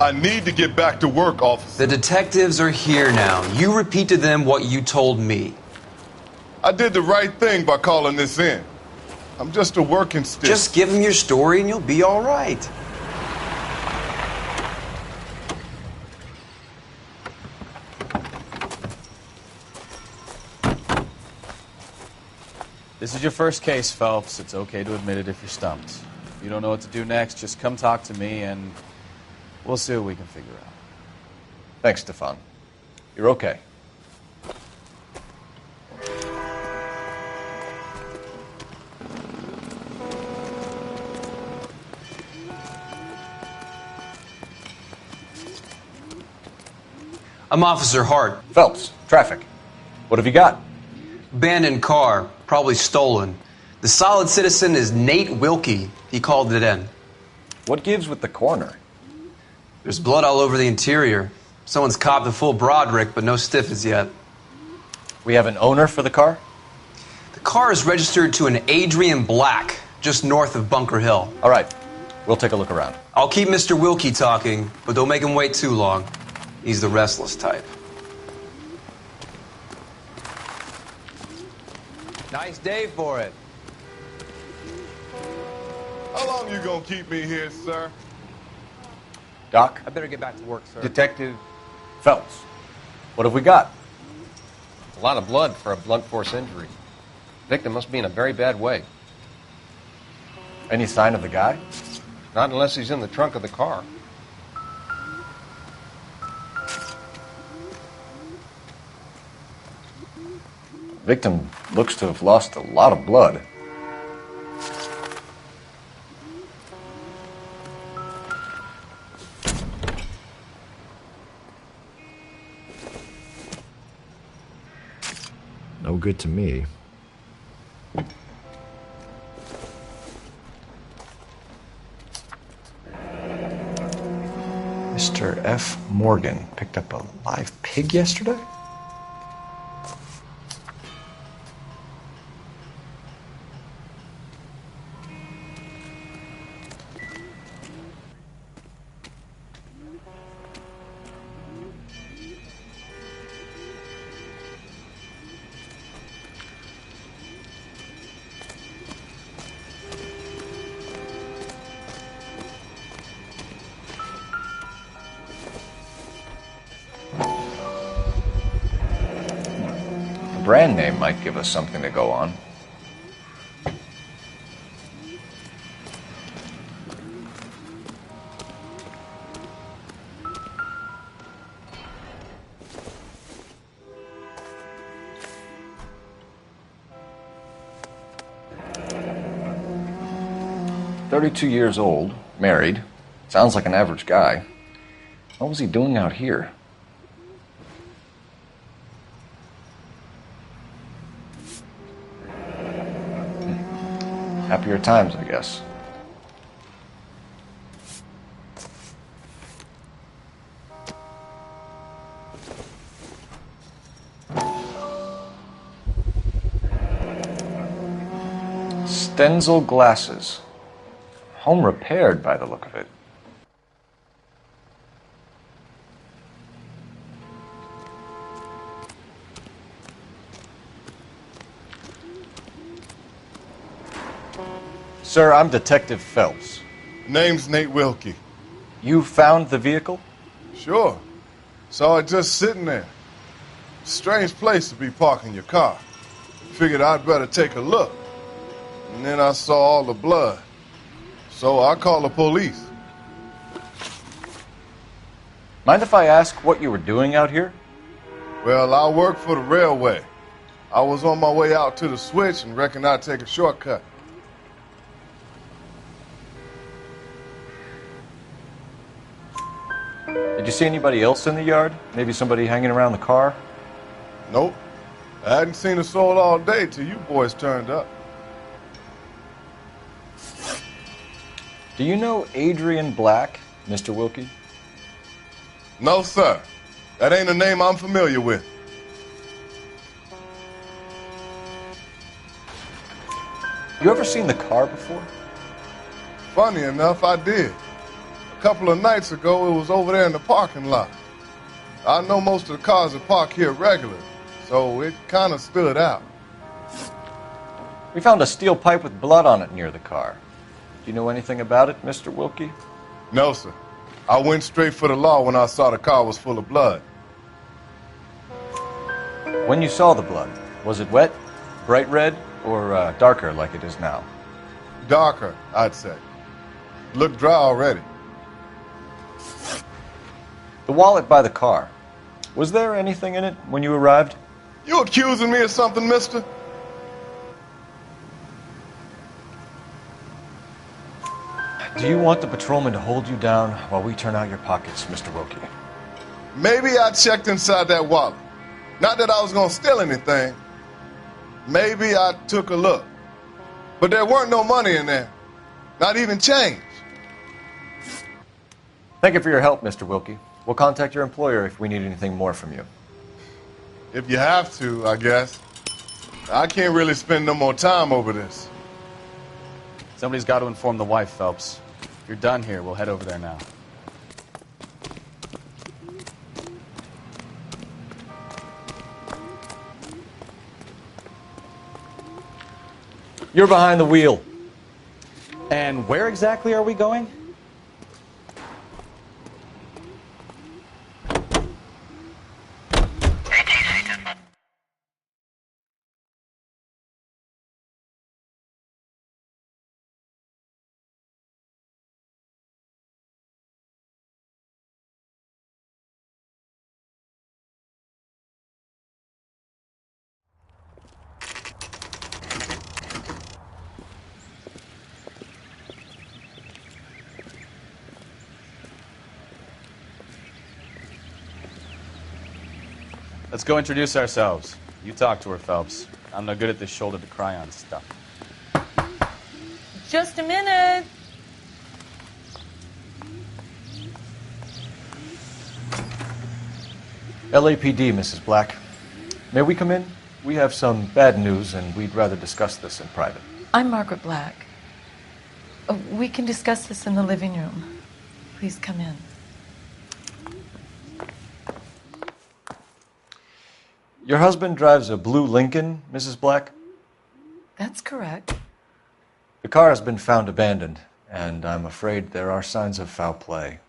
I need to get back to work, officer. The detectives are here now. You repeat to them what you told me. I did the right thing by calling this in. I'm just a working stick. Just give them your story and you'll be all right. This is your first case, Phelps. It's okay to admit it if you're stumped. If you don't know what to do next, just come talk to me and we'll see what we can figure out. Thanks, Stefan. You're okay. I'm Officer Hart. Phelps, traffic. What have you got? Abandoned car, probably stolen. The solid citizen is Nate Wilkie. He called it in. What gives with the coroner? There's blood all over the interior. Someone's copped a full Broderick, but no stiff as yet. We have an owner for the car? The car is registered to an Adrian Black, just north of Bunker Hill. All right, we'll take a look around. I'll keep Mr. Wilkie talking, but don't make him wait too long. He's the restless type. Nice day for it. How long you gonna keep me here, sir? Doc? I better get back to work, sir. Detective Phelps. What have we got? A lot of blood for a blunt force injury. Victim must be in a very bad way. Any sign of the guy? Not unless he's in the trunk of the car. Victim looks to have lost a lot of blood. No good to me. Mr. F. Morgan picked up a live pig yesterday? A brand name might give us something to go on. "32 years old, married. Sounds like an average guy. What was he doing out here?" Happier times, I guess. Stenzel glasses. Home repaired by the look of it. Sir, I'm Detective Phelps. Name's Nate Wilkie. You found the vehicle? Sure. Saw it just sitting there. Strange place to be parking your car. Figured I'd better take a look. And then I saw all the blood. So I called the police. Mind if I ask what you were doing out here? Well, I work for the railway. I was on my way out to the switch and reckoned I'd take a shortcut. Did you see anybody else in the yard? Maybe somebody hanging around the car? Nope. I hadn't seen a soul all day till you boys turned up. Do you know Adrian Black, Mr. Wilkie? No, sir. That ain't a name I'm familiar with. You ever seen the car before? Funny enough, I did. A couple of nights ago, it was over there in the parking lot. I know most of the cars that park here regularly, so it kind of stood out. We found a steel pipe with blood on it near the car. Do you know anything about it, Mr. Wilkie? No, sir. I went straight for the law when I saw the car was full of blood. When you saw the blood, was it wet, bright red, or darker like it is now? Darker, I'd say. Looked dry already. The wallet by the car. Was there anything in it when you arrived? You accusing me of something, mister? Do you want the patrolman to hold you down while we turn out your pockets, Mr. Wilkie? Maybe I checked inside that wallet. Not that I was gonna steal anything. Maybe I took a look. But there weren't no money in there. Not even change. Thank you for your help, Mr. Wilkie. We'll contact your employer if we need anything more from you. If you have to, I guess. I can't really spend no more time over this. Somebody's got to inform the wife, Phelps. If you're done here, we'll head over there now. You're behind the wheel. And where exactly are we going? Let's go introduce ourselves. You talk to her, Phelps. I'm no good at this shoulder to cry on stuff. Just a minute. LAPD, Mrs. Black. May we come in? We have some bad news, and we'd rather discuss this in private. I'm Margaret Black. We can discuss this in the living room. Please come in. Your husband drives a blue Lincoln, Mrs. Black? That's correct. The car has been found abandoned, and I'm afraid there are signs of foul play.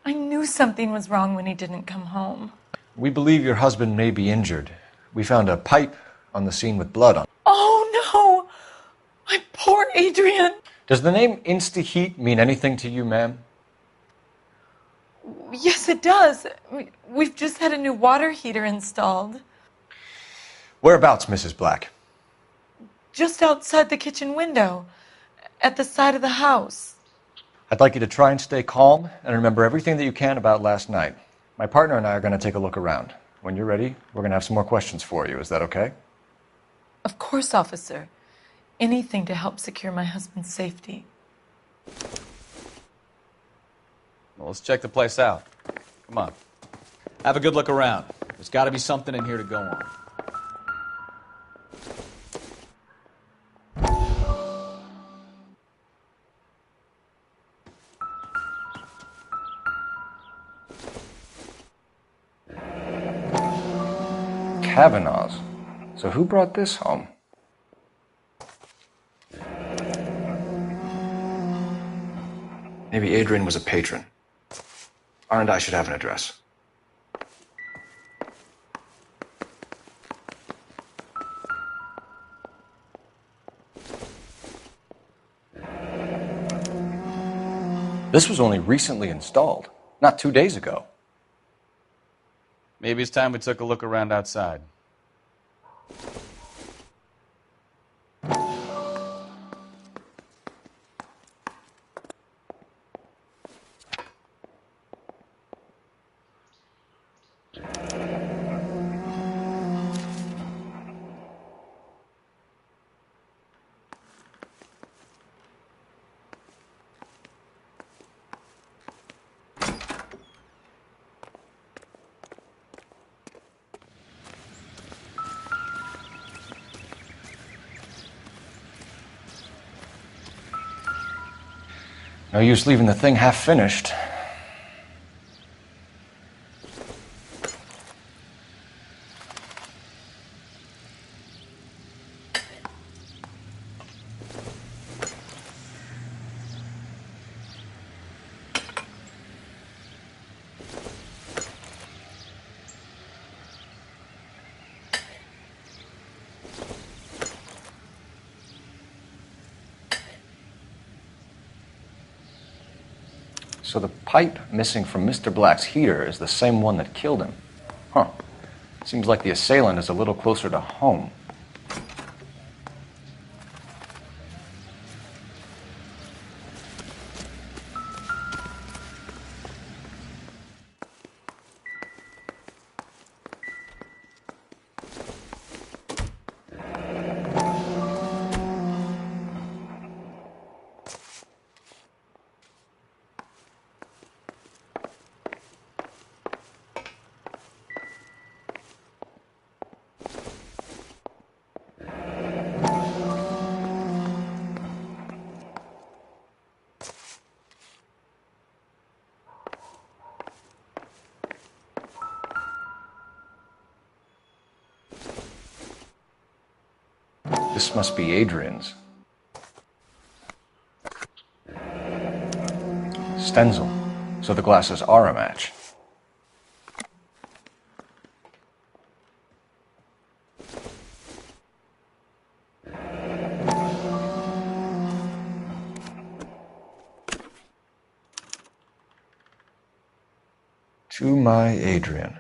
I knew something was wrong when he didn't come home. We believe your husband may be injured. We found a pipe on the scene with blood on it. Oh no! My poor Adrian! Does the name Insta-Heat mean anything to you, ma'am? Yes, it does. We've just had a new water heater installed. Whereabouts, Mrs. Black? Just outside the kitchen window, at the side of the house. I'd like you to try and stay calm and remember everything that you can about last night. My partner and I are going to take a look around. When you're ready, we're going to have some more questions for you. Is that okay? Of course, officer. Anything to help secure my husband's safety. Well, let's check the place out. Come on. Have a good look around. There's got to be something in here to go on. Kavanaugh's. So who brought this home? Maybe Adrian was a patron. R&I should have an address. This was only recently installed, not 2 days ago. Maybe it's time we took a look around outside. No use leaving the thing half finished. So the pipe missing from Mr. Black's heater is the same one that killed him. Huh. Seems like the assailant is a little closer to home. This must be Adrian's. Stenzel. So the glasses are a match. To my Adrian.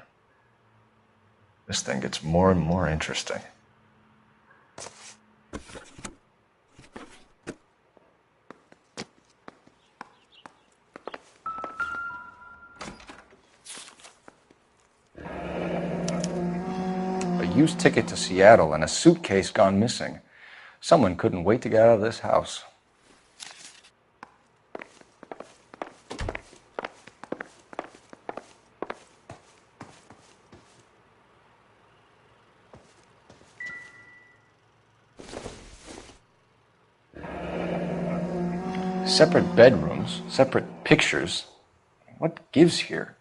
This thing gets more and more interesting. A used ticket to Seattle and a suitcase gone missing. Someone couldn't wait to get out of this house. Separate bedrooms, separate pictures. What gives here?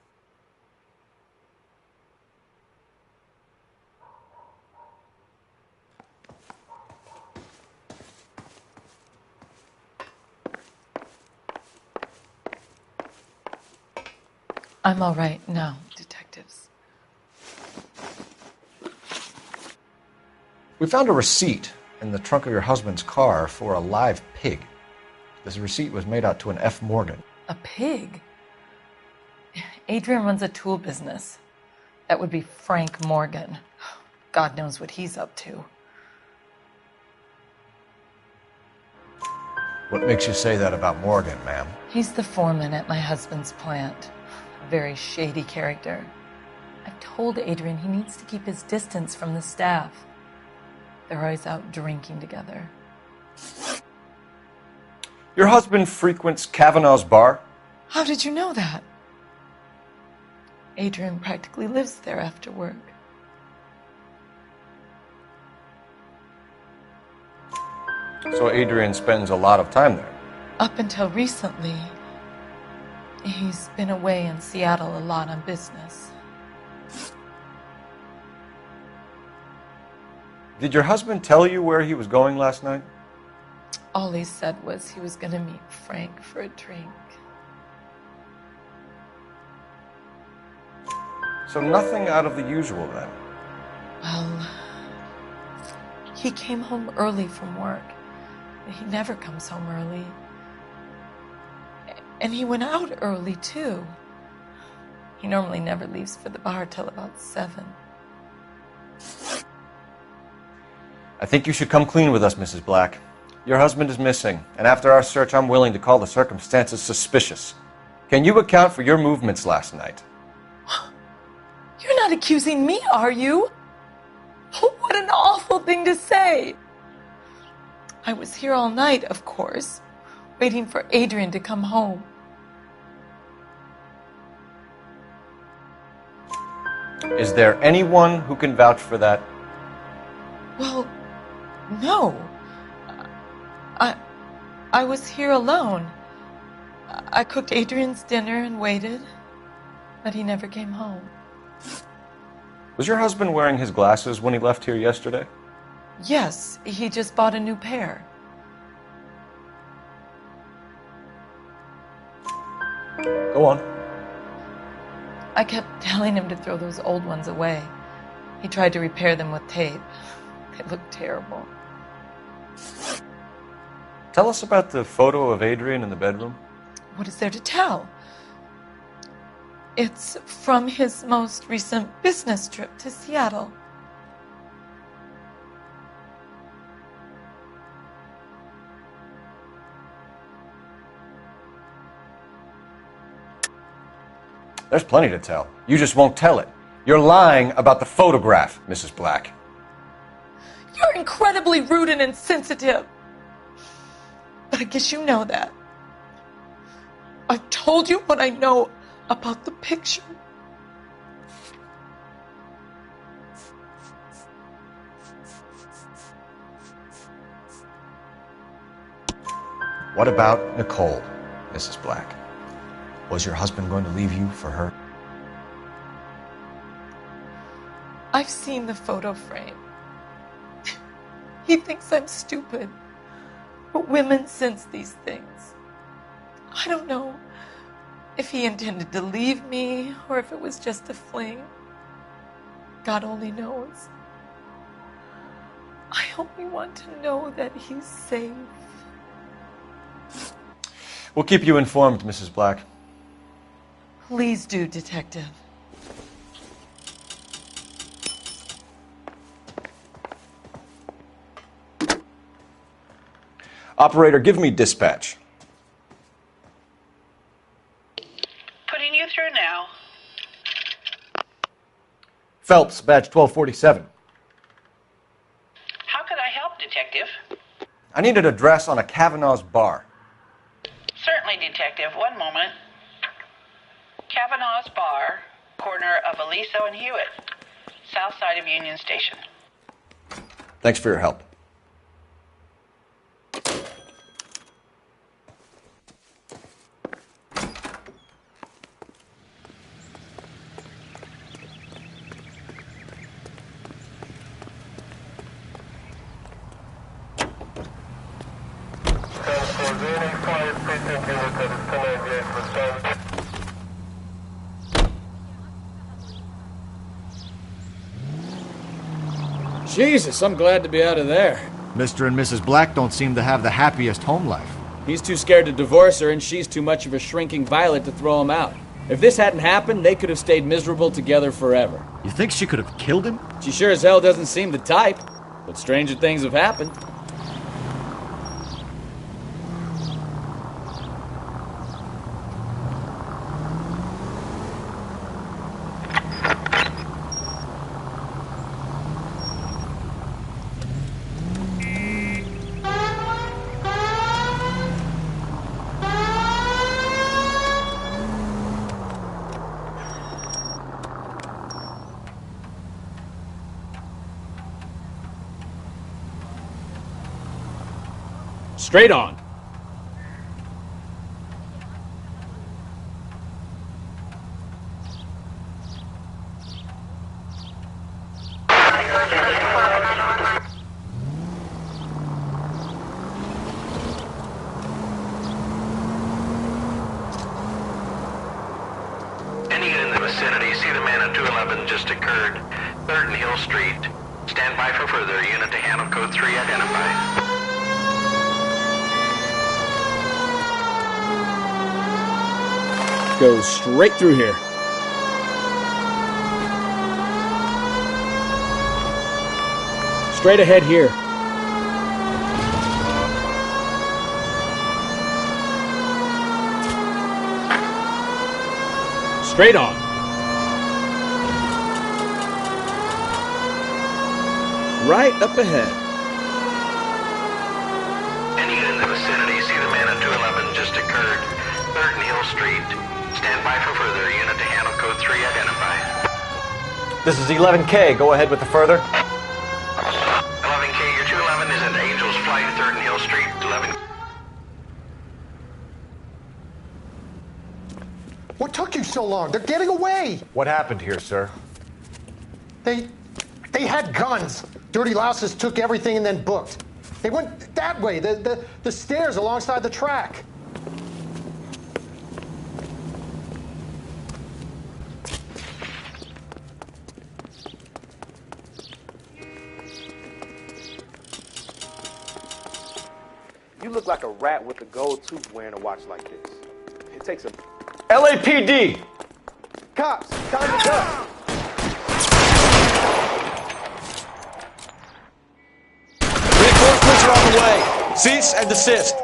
I'm all right now, detectives. We found a receipt in the trunk of your husband's car for a live pig. This receipt was made out to an F. Morgan. A pig? Adrian runs a tool business. That would be Frank Morgan. God knows what he's up to. What makes you say that about Morgan, ma'am? He's the foreman at my husband's plant. A very shady character. I've told Adrian he needs to keep his distance from the staff. They're always out drinking together. Your husband frequents Kavanaugh's bar? How did you know that? Adrian practically lives there after work. So Adrian spends a lot of time there? Up until recently, he's been away in Seattle a lot on business. Did your husband tell you where he was going last night? All he said was he was going to meet Frank for a drink. So nothing out of the usual then? Well, he came home early from work. He never comes home early. And he went out early, too. He normally never leaves for the bar till about 7. I think you should come clean with us, Mrs. Black. Your husband is missing, and after our search, I'm willing to call the circumstances suspicious. Can you account for your movements last night? You're not accusing me, are you? What an awful thing to say. I was here all night, of course, waiting for Adrian to come home. Is there anyone who can vouch for that? Well, no. I was here alone. I cooked Adrian's dinner and waited, but he never came home. Was your husband wearing his glasses when he left here yesterday? Yes, he just bought a new pair. Go on. I kept telling him to throw those old ones away. He tried to repair them with tape. They looked terrible. Tell us about the photo of Adrian in the bedroom. What is there to tell? It's from his most recent business trip to Seattle. There's plenty to tell. You just won't tell it. You're lying about the photograph, Mrs. Black. You're incredibly rude and insensitive. But I guess you know that. I've told you what I know about the picture. What about Nicole, Mrs. Black? Was your husband going to leave you for her? I've seen the photo frame. He thinks I'm stupid. But women sense these things. I don't know if he intended to leave me or if it was just a fling. God only knows. I only want to know that he's safe. We'll keep you informed, Mrs. Black. Please do, Detective. Operator, give me dispatch. Putting you through now. Phelps, badge 1247. How could I help, Detective? I need an address on a Kavanaugh's bar. Certainly, Detective. One moment. Kavanaugh's Bar, corner of Aliso and Hewitt, south side of Union Station. Thanks for your help. Jesus, I'm glad to be out of there. Mr. and Mrs. Black don't seem to have the happiest home life. He's too scared to divorce her, and she's too much of a shrinking violet to throw him out. If this hadn't happened, they could have stayed miserable together forever. You think she could have killed him? She sure as hell doesn't seem the type, but stranger things have happened. Straight on. Any in the vicinity, see the man on 211 just occurred. 3rd and Hill Street. Stand by for further. Unit to handle code 3 identified. Goes straight through here. Straight ahead here. Straight on. Right up ahead. Any in the vicinity, see the man on 211 just occurred. 3rd and Hill Street. Stand by for further. Unit to handle code 3 identified. This is 11K. Go ahead with the further. 11K, your 211 is at Angels Flight, 3rd and Hill Street. 11. What took you so long? They're getting away. What happened here, sir? They had guns. Dirty louses took everything and then booked. They went that way, the stairs alongside the track. You look like a rat with a gold tooth wearing a watch like this. It takes a... LAPD! Cops, time to go! Reinforcements are on the way. Cease and desist.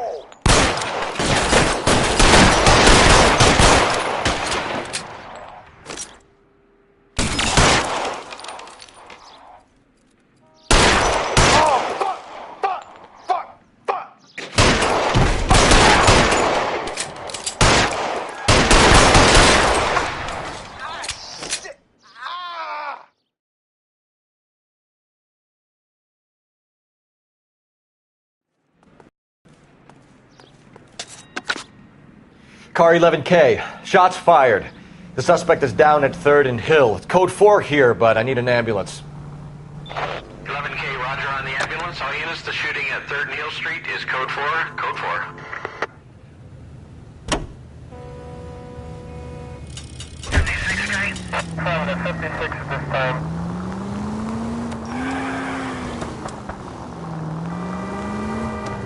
Car 11K. Shots fired. The suspect is down at 3rd and Hill. It's code 4 here, but I need an ambulance. 11K, roger on the ambulance. All units, the shooting at 3rd and Hill Street is code 4. Code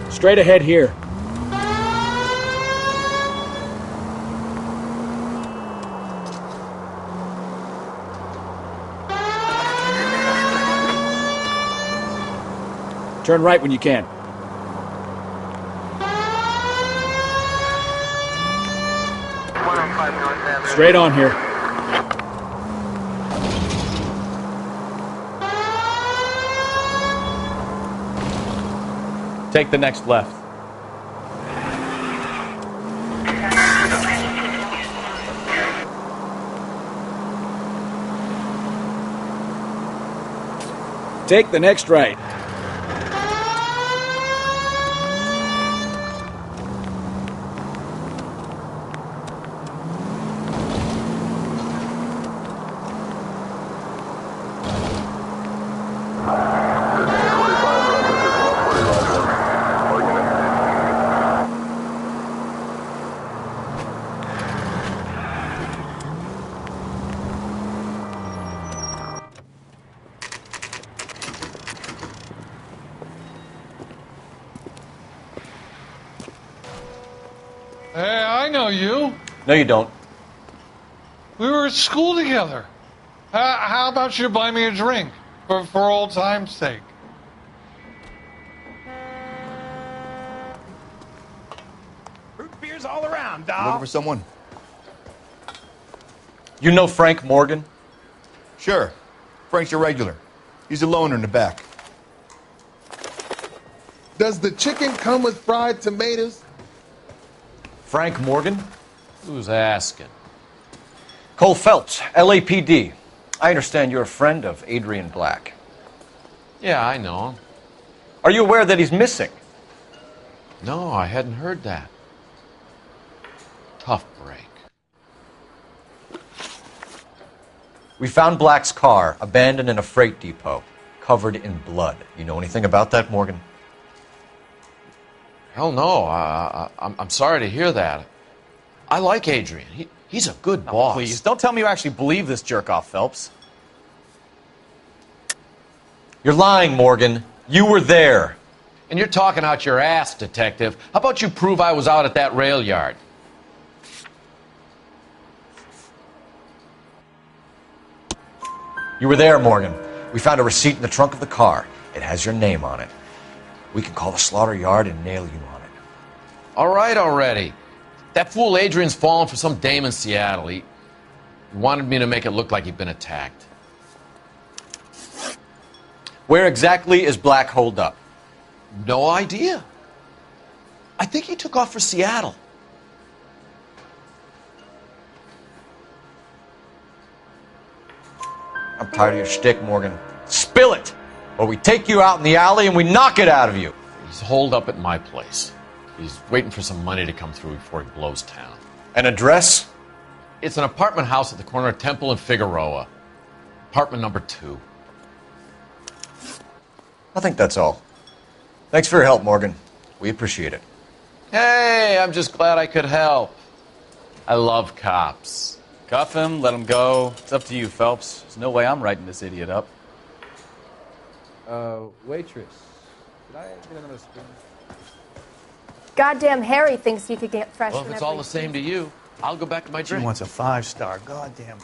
4. Straight ahead here. Turn right when you can. Straight on here. Take the next left. Take the next right. Hey, I know you. No, you don't. We were at school together. How about you buy me a drink for old time's sake? Root beers all around, doll. Looking for someone? You know Frank Morgan? Sure. Frank's your regular. He's a loner in the back. Does the chicken come with fried tomatoes? Frank Morgan? Who's asking? Cole Phelps, LAPD. I understand you're a friend of Adrian Black. Yeah, I know him. Are you aware that he's missing? No, I hadn't heard that. Tough break. We found Black's car abandoned in a freight depot, covered in blood. You know anything about that, Morgan? Hell no. I'm sorry to hear that. I like Adrian. He's a good boss. Please, don't tell me you actually believe this jerk-off, Phelps. You're lying, Morgan. You were there. And you're talking out your ass, detective. How about you prove I was out at that rail yard? You were there, Morgan. We found a receipt in the trunk of the car. It has your name on it. We can call the slaughter yard and nail you on it. All right already. That fool Adrian's fallen for some dame in Seattle. He wanted me to make it look like he'd been attacked. Where exactly is Black holed up? No idea. I think he took off for Seattle. I'm tired of your shtick, Morgan. Spill it! Or we take you out in the alley and we knock it out of you. He's holed up at my place. He's waiting for some money to come through before he blows town. An address? It's an apartment house at the corner of Temple and Figueroa. Apartment number 2. I think that's all. Thanks for your help, Morgan. We appreciate it. Hey, I'm just glad I could help. I love cops. Cuff him, let him go. It's up to you, Phelps. There's no way I'm writing this idiot up. Waitress. Could I get another spoon? Goddamn Harry thinks you could get fresh. Well, if it's all the same to you, I'll go back to my drink. She wants a 5-star. Goddamn.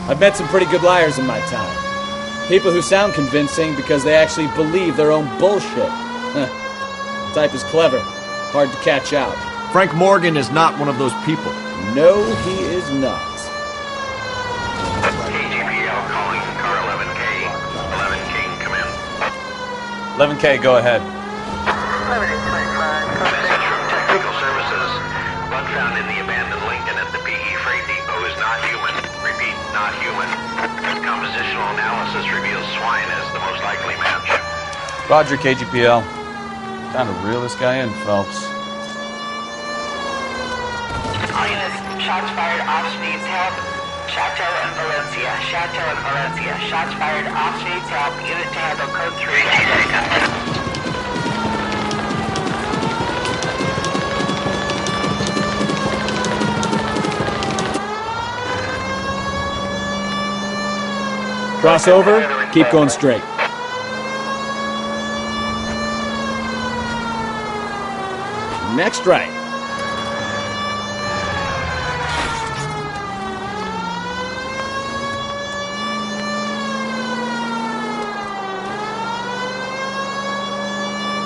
I've met some pretty good liars in my time. People who sound convincing because they actually believe their own bullshit. The type is clever, hard to catch out. Frank Morgan is not one of those people. No, he is not. KGPL calling car 11K. 11K, come in. 11K, go ahead. Message from Technical Services. Blood found in the abandoned Lincoln at the PE Freight Depot is not human. Repeat, not human. Compositional analysis reveals swine as the most likely match. Roger, KGPL. Time to reel this guy in, Phelps. All units, shots fired off needs help. Chateau and Valencia. Chateau and Valencia. Shots fired off needs help. Unit to handle code 3. Crossover, keep going straight. Next right.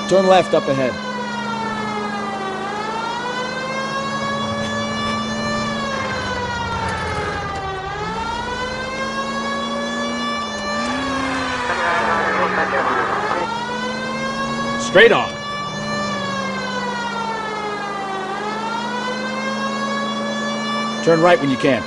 Turn left up ahead. Straight on. Turn right when you can.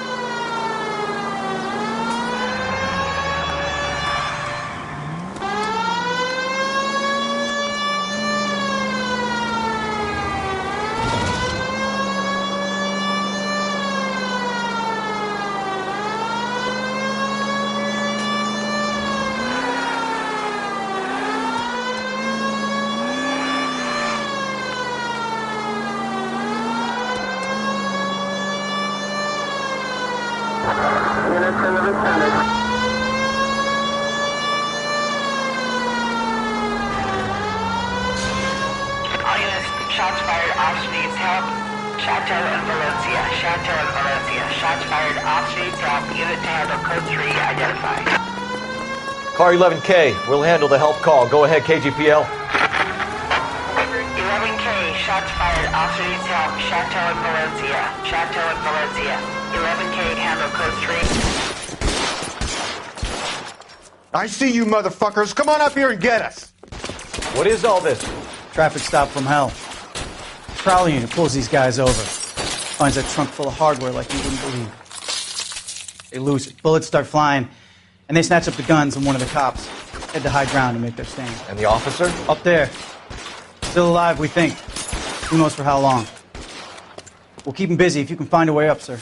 help. Chateau and Valencia. Chateau and Valencia. Shots fired off street to help. Unit to handle code 3 identified. Car 11K, we'll handle the help call. Go ahead, KGPL. 11K, shots fired off street to help. Chateau and Valencia. Chateau and Valencia. 11K, handle code 3. I see you motherfuckers. Come on up here and get us. What is all this? Traffic stop from hell. Prowler unit pulls these guys over. Finds a trunk full of hardware like you wouldn't believe. They lose it. Bullets start flying, and they snatch up the guns and one of the cops. Head to high ground and make their stand. And the officer? Up there. Still alive, we think. Who knows for how long. We'll keep him busy if you can find a way up, sir.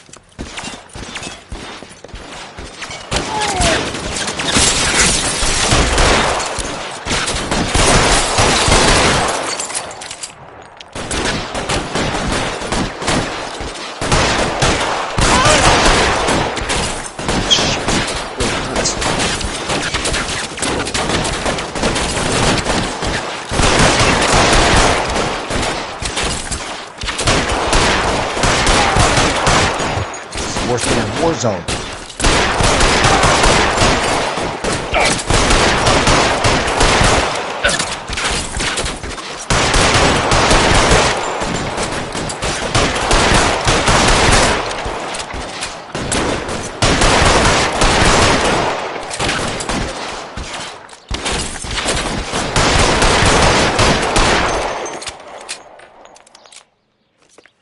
Worse than a war zone.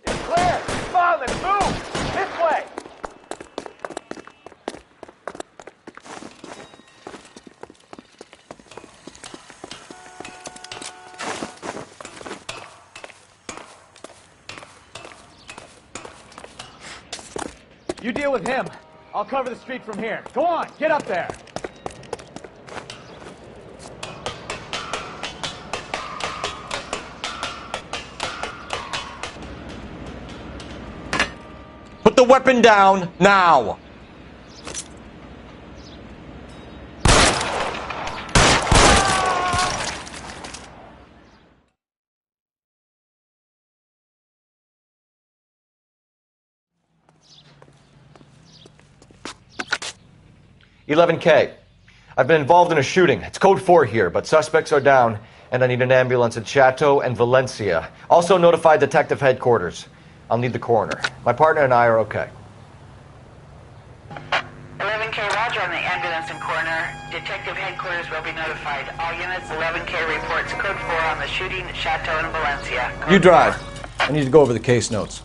It's clear. Come on, let's move. This way. You deal with him. I'll cover the street from here. Go on, get up there. Put the weapon down, now! "11K. I've been involved in a shooting. It's code 4 here, but suspects are down, and I need an ambulance at Chateau and Valencia. Also notify Detective Headquarters. I'll need the coroner. My partner and I are okay." 11K, roger on the ambulance and coroner. Detective Headquarters will be notified. All units, 11K reports code 4 on the shooting at Chateau and Valencia. Code You drive. I need to go over the case notes.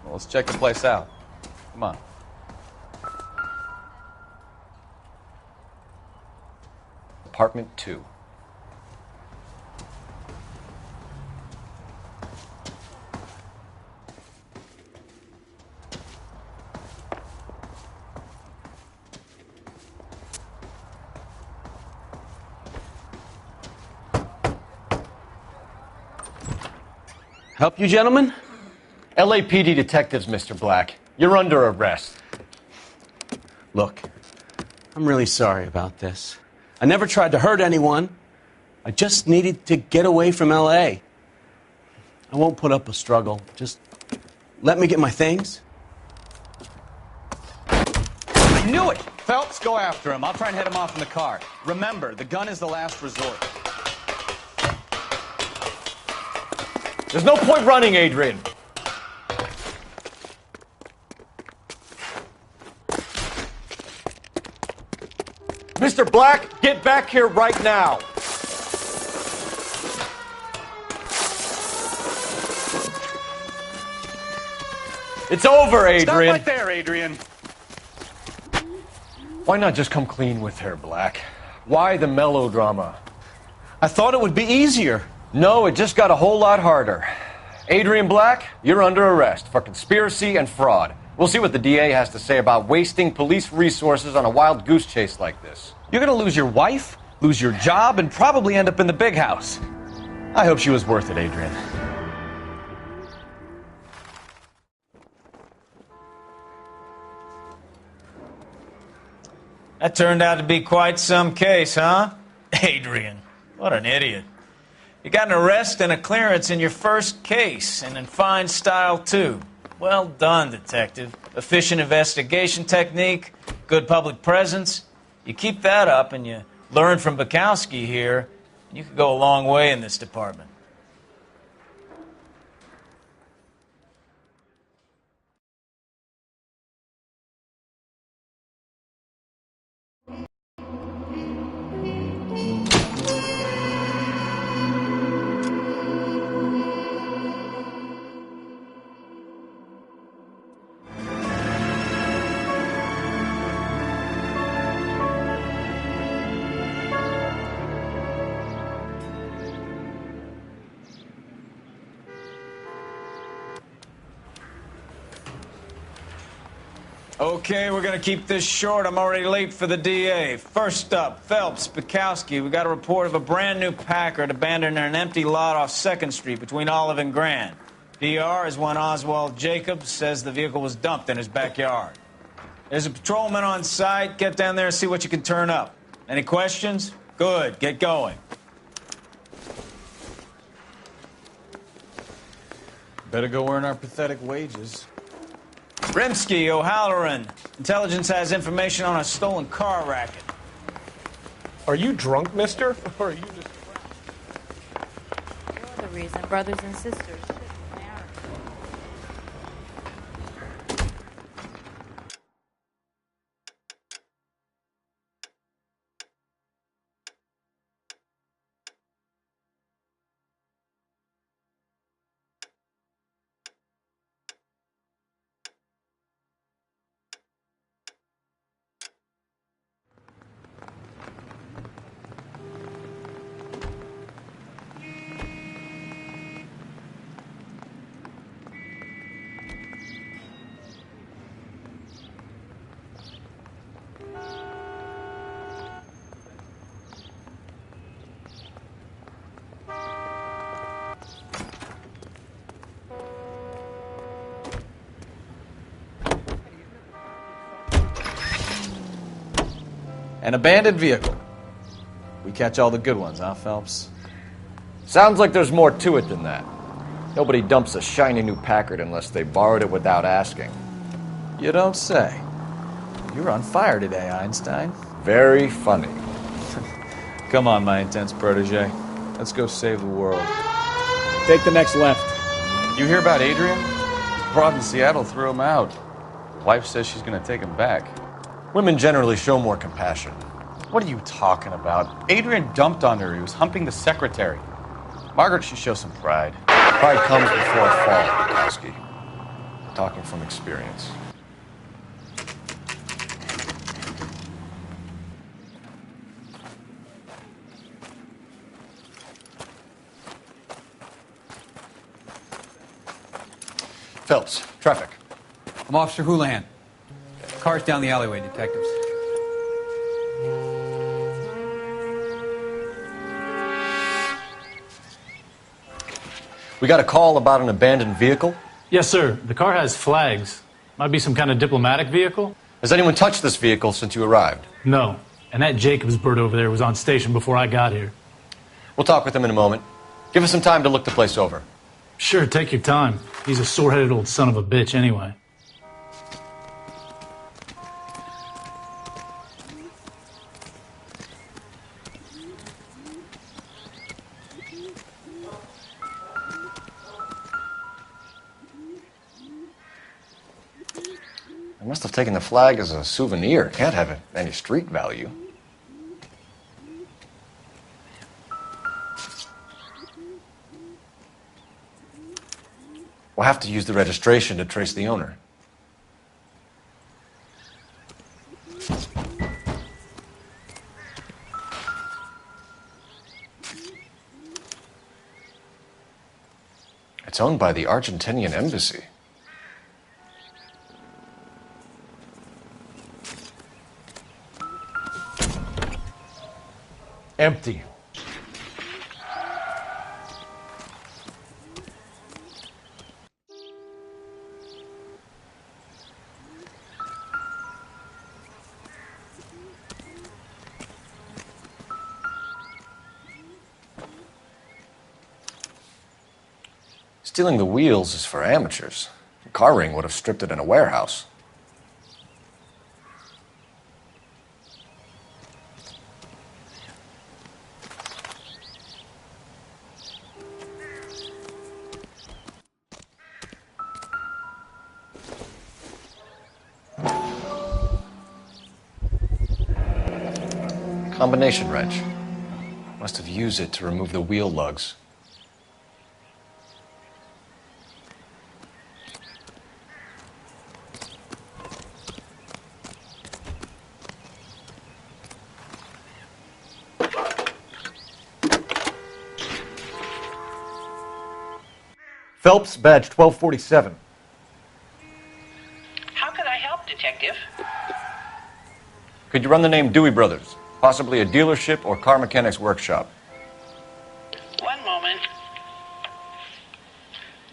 Well, let's check the place out. Come on. Apartment 2. Help you, gentlemen? LAPD detectives, Mr. Black. You're under arrest. Look, I'm really sorry about this. I never tried to hurt anyone. I just needed to get away from LA. I won't put up a struggle. Just let me get my things. I knew it! Phelps, go after him. I'll try and head him off in the car. Remember, the gun is the last resort. There's no point running, Adrian. Mr. Black, get back here right now. It's over, Adrian. Stop right there, Adrian. Why not just come clean with her, Black? Why the melodrama? I thought it would be easier. No, it just got a whole lot harder. Adrian Black, you're under arrest for conspiracy and fraud. We'll see what the DA has to say about wasting police resources on a wild goose chase like this. You're gonna lose your wife, lose your job, and probably end up in the big house. I hope she was worth it, Adrian. That turned out to be quite some case, huh? Adrian, what an idiot. You got an arrest and a clearance in your first case, and in fine style, too. Well done, detective. Efficient investigation technique, good public presence. You keep that up and you learn from Bukowski here, you could go a long way in this department. Okay, we're gonna keep this short. I'm already late for the DA. First up, Phelps, Bukowski. We got a report of a brand new Packard abandoned in an empty lot off 2nd Street between Olive and Grand. DR is one Oswald Jacobs says the vehicle was dumped in his backyard. There's a patrolman on site. Get down there and see what you can turn up. Any questions? Good, get going. Better go earn our pathetic wages. Rimsky, O'Halloran. Intelligence has information on a stolen car racket. Are you drunk, mister? Or are you just... You're the reason, brothers and sisters. An abandoned vehicle. We catch all the good ones, huh, Phelps? Sounds like there's more to it than that. Nobody dumps a shiny new Packard unless they borrowed it without asking. You don't say. You're on fire today, Einstein. Very funny. Come on, my intense protege. Let's go save the world. Take the next left. You hear about Adrian? Broad in Seattle threw him out. Wife says she's going to take him back. Women generally show more compassion. What are you talking about? Adrian dumped on her. He was humping the secretary. Margaret should show some pride. Pride comes before a fall, Bukowski. Talking from experience. Phelps, traffic. I'm Officer Houlihan. Car's down the alleyway, detectives. We got a call about an abandoned vehicle? Yes, sir. The car has flags. Might be some kind of diplomatic vehicle. Has anyone touched this vehicle since you arrived? No. And that Jacobs bird over there was on station before I got here. We'll talk with him in a moment. Give us some time to look the place over. Sure, take your time. He's a sore-headed old son of a bitch anyway. I must have taken the flag as a souvenir. Can't have any street value. We'll have to use the registration to trace the owner. It's owned by the Argentinian embassy. Empty. Stealing the wheels is for amateurs. A car ring would have stripped it in a warehouse. Combination wrench. Must have used it to remove the wheel lugs. Phelps, badge 1247. How can I help, Detective? Could you run the name Dewey Brothers? Possibly a dealership or car mechanics workshop. One moment.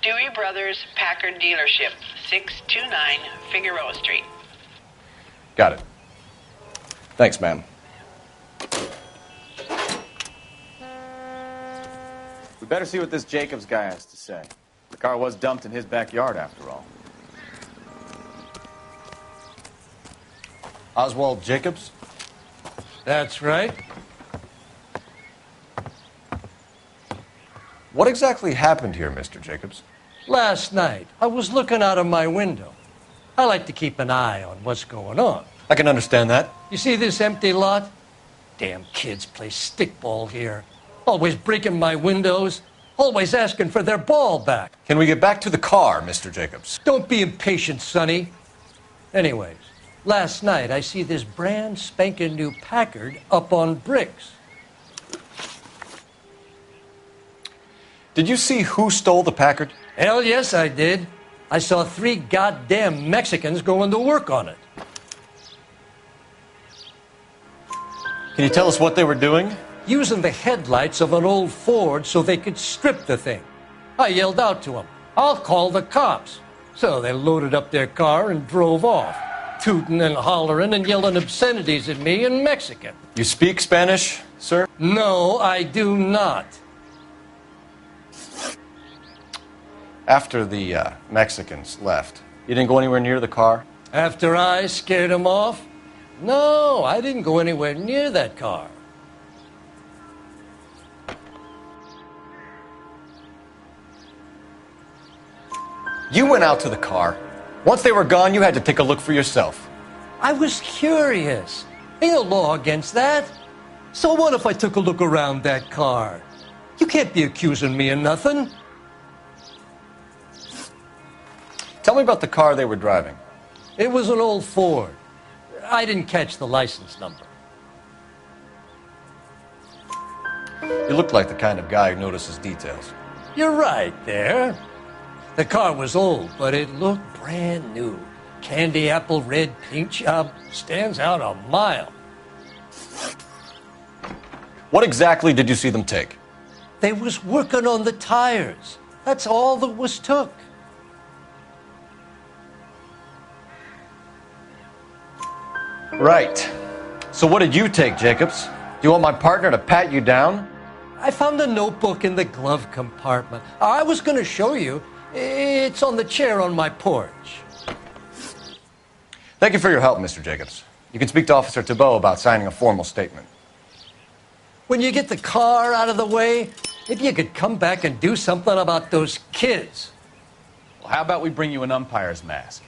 Dewey Brothers Packard Dealership, 629 Figueroa Street. Got it. Thanks, ma'am. We better see what this Jacobs guy has to say. The car was dumped in his backyard, after all. Oswald Jacobs? That's right. What exactly happened here, Mr. Jacobs? Last night, I was looking out of my window. I like to keep an eye on what's going on. I can understand that. You see this empty lot? Damn kids play stickball here. Always breaking my windows. Always asking for their ball back. Can we get back to the car, Mr. Jacobs? Don't be impatient, Sonny. Anyways, last night I see this brand spanking new Packard up on bricks. Did you see who stole the Packard? Hell yes, I did. I saw 3 goddamn Mexicans going to work on it. Can you tell us what they were doing? Using the headlights of an old Ford so they could strip the thing. I yelled out to them, "I'll call the cops." So they loaded up their car and drove off, tooting and hollering and yelling obscenities at me in Mexican. You speak Spanish, sir? No, I do not. After the Mexicans left, you didn't go anywhere near the car? After I scared them off? No, I didn't go anywhere near that car. You went out to the car. Once they were gone, you had to take a look for yourself. I was curious. Ain't no law against that. So what if I took a look around that car? You can't be accusing me of nothing. Tell me about the car they were driving. It was an old Ford. I didn't catch the license number. You looked like the kind of guy who notices details. You're right there. The car was old, but it looked brand new. Candy apple red paint job stands out a mile. What exactly did you see them take? They was working on the tires. That's all that was took. Right. So what did you take, Jacobs? Do you want my partner to pat you down? I found a notebook in the glove compartment. I was going to show you. It's on the chair on my porch. Thank you for your help, Mr. Jacobs. You can speak to Officer Thibault about signing a formal statement. When you get the car out of the way, maybe you could come back and do something about those kids. Well, how about we bring you an umpire's mask?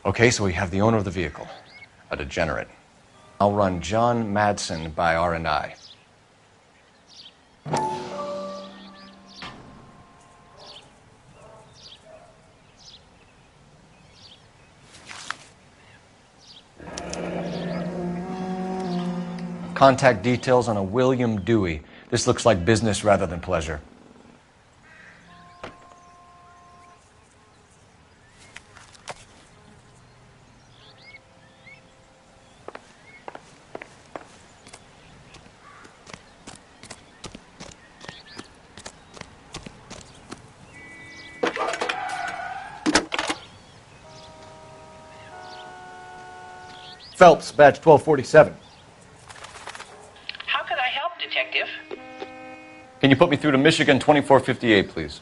Okay, so we have the owner of the vehicle, a degenerate. I'll run John Madsen by R&I. Contact details on a William Dewey. This looks like business rather than pleasure. Phelps, badge 1247. How could I help, Detective? Can you put me through to Michigan 2458, please?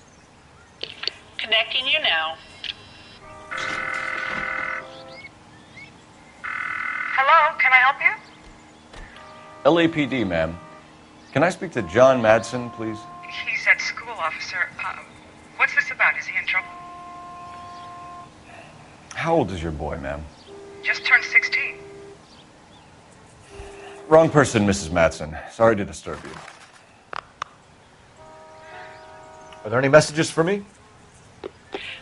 Connecting you now. Hello, can I help you? LAPD, ma'am. Can I speak to John Madsen, please? He's at school, officer. What's this about? Is he in trouble? How old is your boy, ma'am? Just turned 16. Wrong person, Mrs. Madsen. Sorry to disturb you. Are there any messages for me?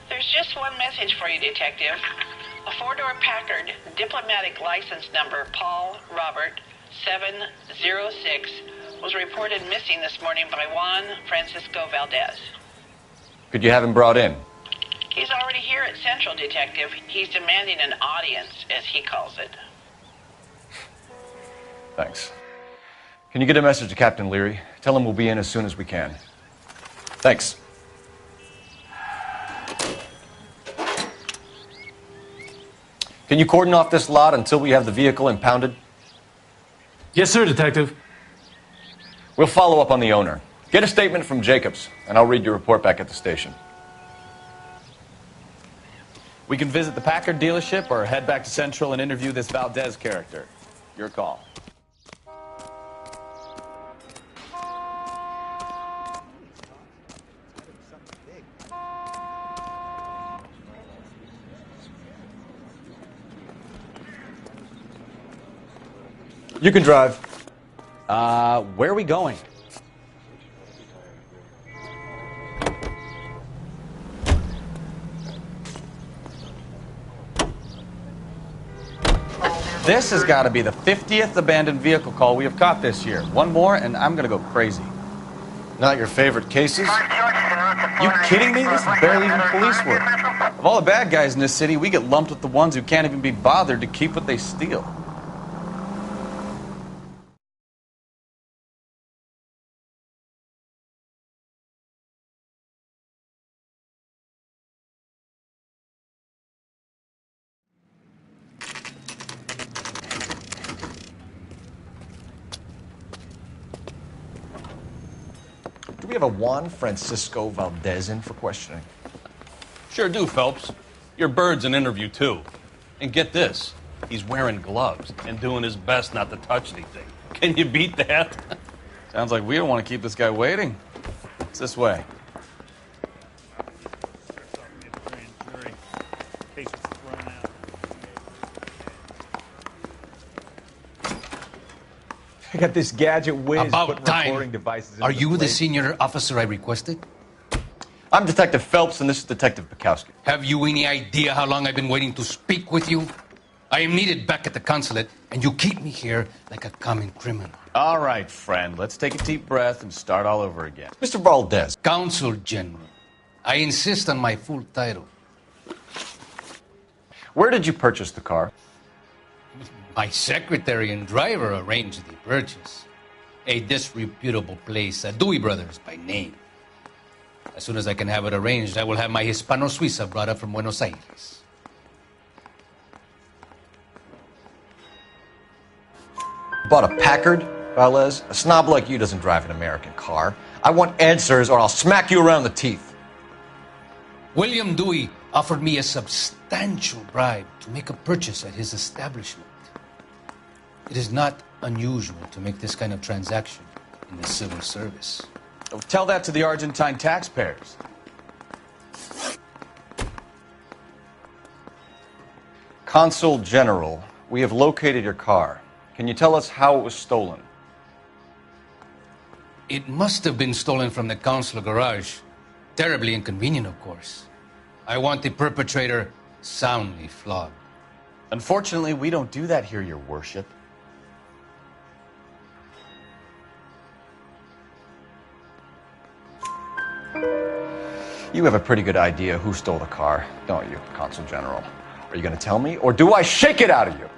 There's just one message for you, Detective. A four-door Packard, diplomatic license number Paul Robert 706, was reported missing this morning by Juan Francisco Valdez. Could you have him brought in? He's already here at Central, Detective. He's demanding an audience, as he calls it. Thanks. Can you get a message to Captain Leary? Tell him we'll be in as soon as we can. Thanks. Can you cordon off this lot until we have the vehicle impounded? Yes, sir, Detective. We'll follow up on the owner. Get a statement from Jacobs, and I'll read your report back at the station. We can visit the Packard dealership or head back to Central and interview this Valdez character. Your call. You can drive. Where are we going? This has got to be the 50th abandoned vehicle call we have caught this year. One more, and I'm going to go crazy. Not your favorite cases? You kidding me? This is barely even police work. Of all the bad guys in this city, we get lumped with the ones who can't even be bothered to keep what they steal. Do we have a Juan Francisco Valdez in for questioning? Sure do, Phelps. Your bird's an interview, too. And get this, he's wearing gloves and doing his best not to touch anything. Can you beat that? Sounds like we don't want to keep this guy waiting. It's this way. I got this gadget whiz About putting time. recording devices in Are you the place. senior officer I requested? I'm Detective Phelps, and this is Detective Bukowski. Have you any idea how long I've been waiting to speak with you? I am needed back at the consulate, and you keep me here like a common criminal. All right, friend. Let's take a deep breath and start all over again. Mr. Valdez. Consul General. I insist on my full title. Where did you purchase the car? My secretary and driver arranged the purchase. A disreputable place, Dewey Brothers by name. As soon as I can have it arranged, I will have my Hispano Suiza brought up from Buenos Aires. Bought a Packard, Valdez? A snob like you doesn't drive an American car. I want answers or I'll smack you around the teeth. William Dewey offered me a substantial bribe to make a purchase at his establishment. It is not unusual to make this kind of transaction in the civil service. Tell that to the Argentine taxpayers. Consul General, we have located your car. Can you tell us how it was stolen? It must have been stolen from the consular garage. Terribly inconvenient, of course. I want the perpetrator soundly flogged. Unfortunately, we don't do that here, Your Worship. You have a pretty good idea who stole the car, don't you, Consul General? Are you going to tell me, or do I shake it out of you?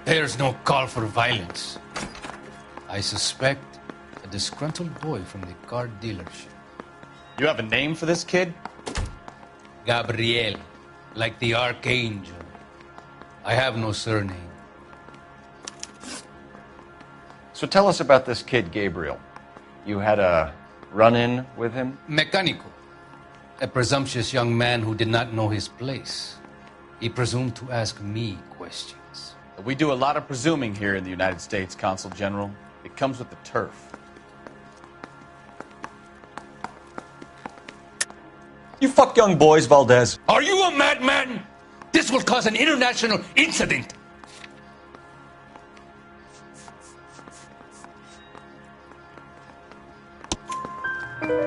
There's no call for violence. I suspect a disgruntled boy from the car dealership. You have a name for this kid? Gabriel, like the archangel. I have no surname. So tell us about this kid, Gabriel. You had a run-in with him? Mecánico. A presumptuous young man who did not know his place. He presumed to ask me questions. We do a lot of presuming here in the United States, Consul General. It comes with the turf. You fuck young boys, Valdez. Are you a madman? This will cause an international incident.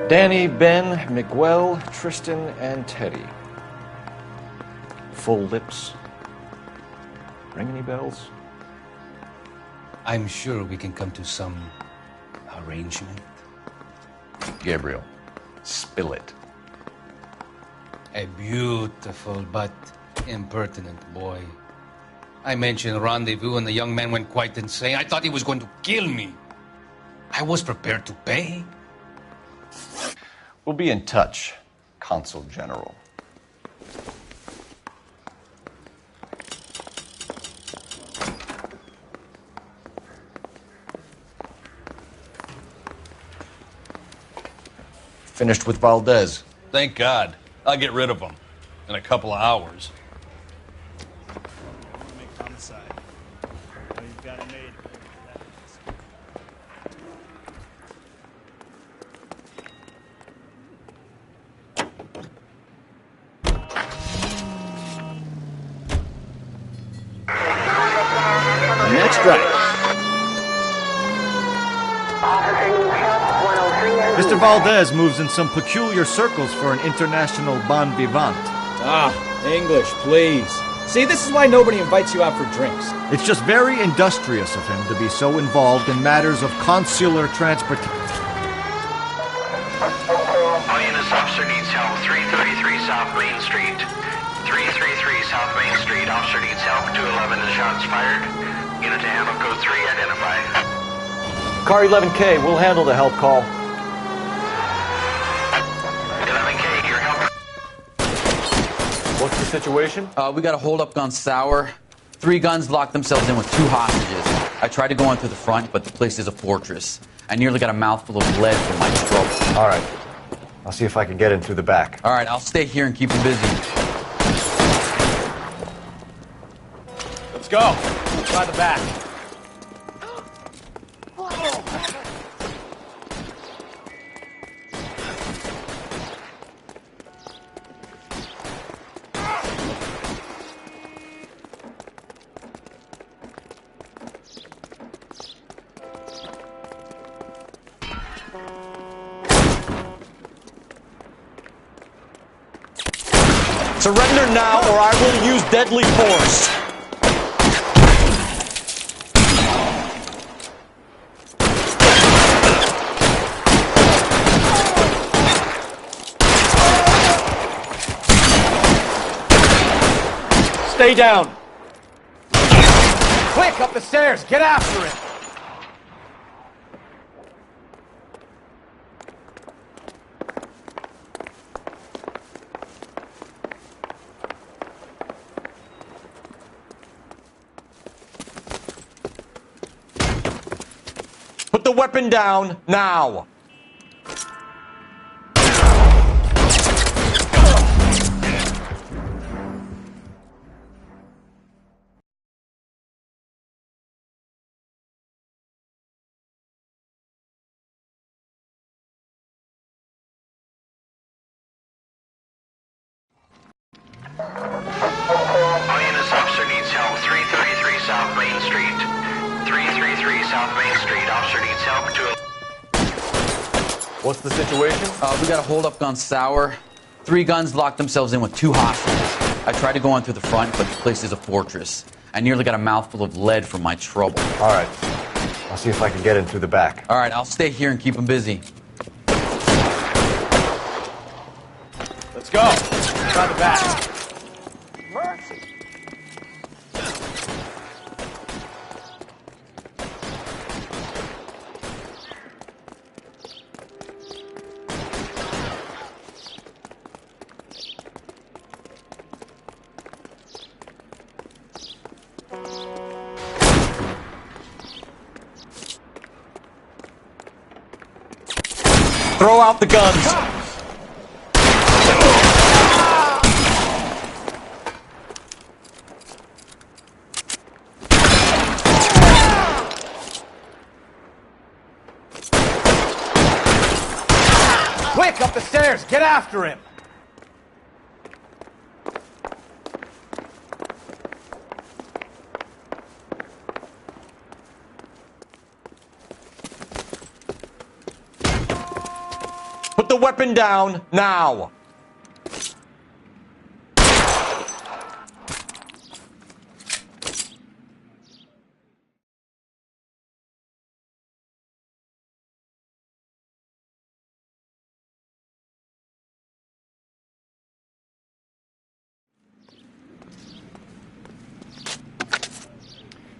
Danny, Ben, Miguel, Tristan, and Teddy. Full lips. Ring any bells? I'm sure we can come to some arrangement. Gabriel, spill it. A beautiful but impertinent boy. I mentioned rendezvous and the young man went quite insane. I thought he was going to kill me. I was prepared to pay. We'll be in touch, Consul General. Finished with Valdez. Thank God. I'll get rid of him in a couple of hours. Next right. Mr. Valdez moves in some peculiar circles for an international bon vivant. Ah, English, please. See, this is why nobody invites you out for drinks. It's just very industrious of him to be so involved in matters of consular transportation. Lioness officer needs help. 333 South Main Street. 333 South Main Street. Officer needs help. 211 is shots fired. Unit to handle code 3 identified. Car 11K, we'll handle the help call. 11K, your help. What's the situation? We got a hold-up gone sour. 3 guns locked themselves in with 2 hostages. I tried to go in through the front, but the place is a fortress. I nearly got a mouthful of lead from my throat. All right. I'll see if I can get in through the back. All right, I'll stay here and keep you busy. Let's go. Try the back. Surrender now or I will use deadly force. Stay down. Quick, up the stairs. Get after it. Put the weapon down now. Lioness officer needs help. 333 South Main Street. 333 South Main Street. Officer needs help. What's the situation? We got a hold-up gone sour. 3 guns locked themselves in with 2 hostages. I tried to go in through the front, but the place is a fortress. I nearly got a mouthful of lead from my trouble. All right. I'll see if I can get in through the back. All right, I'll stay here and keep them busy. Let's go. Try the back. Mercy. Throw out the guns. Quick, up the stairs! Get after him! Put the weapon down now.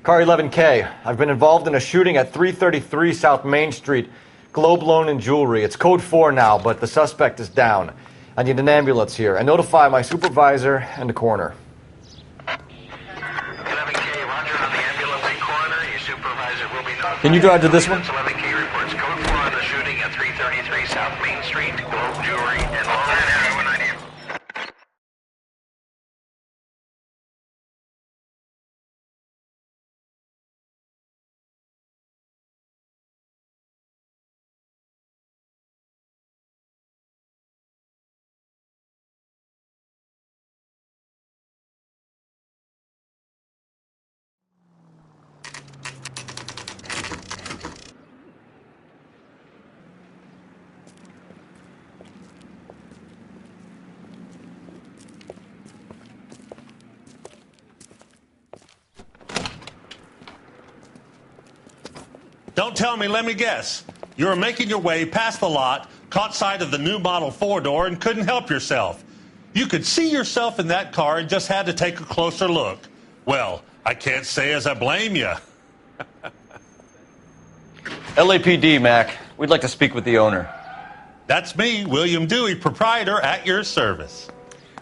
Car 11K, I've been involved in a shooting at 333 South Main Street. Globe Loan and Jewelry. It's code 4 now, but the suspect is down. I need an ambulance here. And notify my supervisor and the coroner. 11K, roger on the ambulance and coroner. Your supervisor will be notified. Can you drive to this one? 11K reports code 4 on the shooting at 333 South Main Street. Globe Jewelry and Long Island. When I need. Don't tell me, let me guess. You were making your way past the lot, caught sight of the new model 4-door, and couldn't help yourself. You could see yourself in that car and just had to take a closer look. Well, I can't say as I blame you. LAPD, Mac. We'd like to speak with the owner. That's me, William Dewey, proprietor, at your service.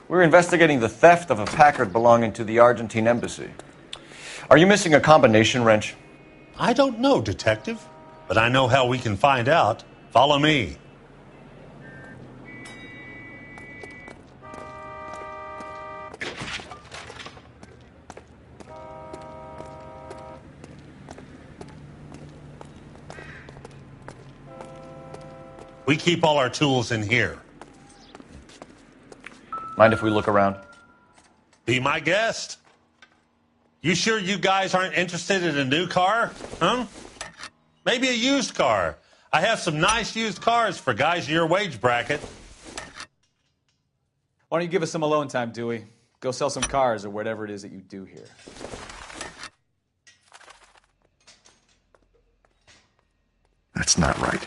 We're investigating the theft of a Packard belonging to the Argentine embassy. Are you missing a combination wrench? I don't know, Detective, but I know how we can find out. Follow me. We keep all our tools in here. Mind if we look around? Be my guest. You sure you guys aren't interested in a new car? Huh? Maybe a used car. I have some nice used cars for guys in your wage bracket. Why don't you give us some alone time, Dewey? Go sell some cars or whatever it is that you do here. That's not right.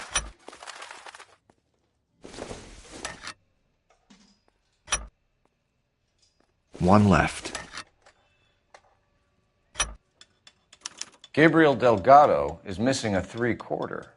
One left. Gabriel Delgado is missing a 3/4.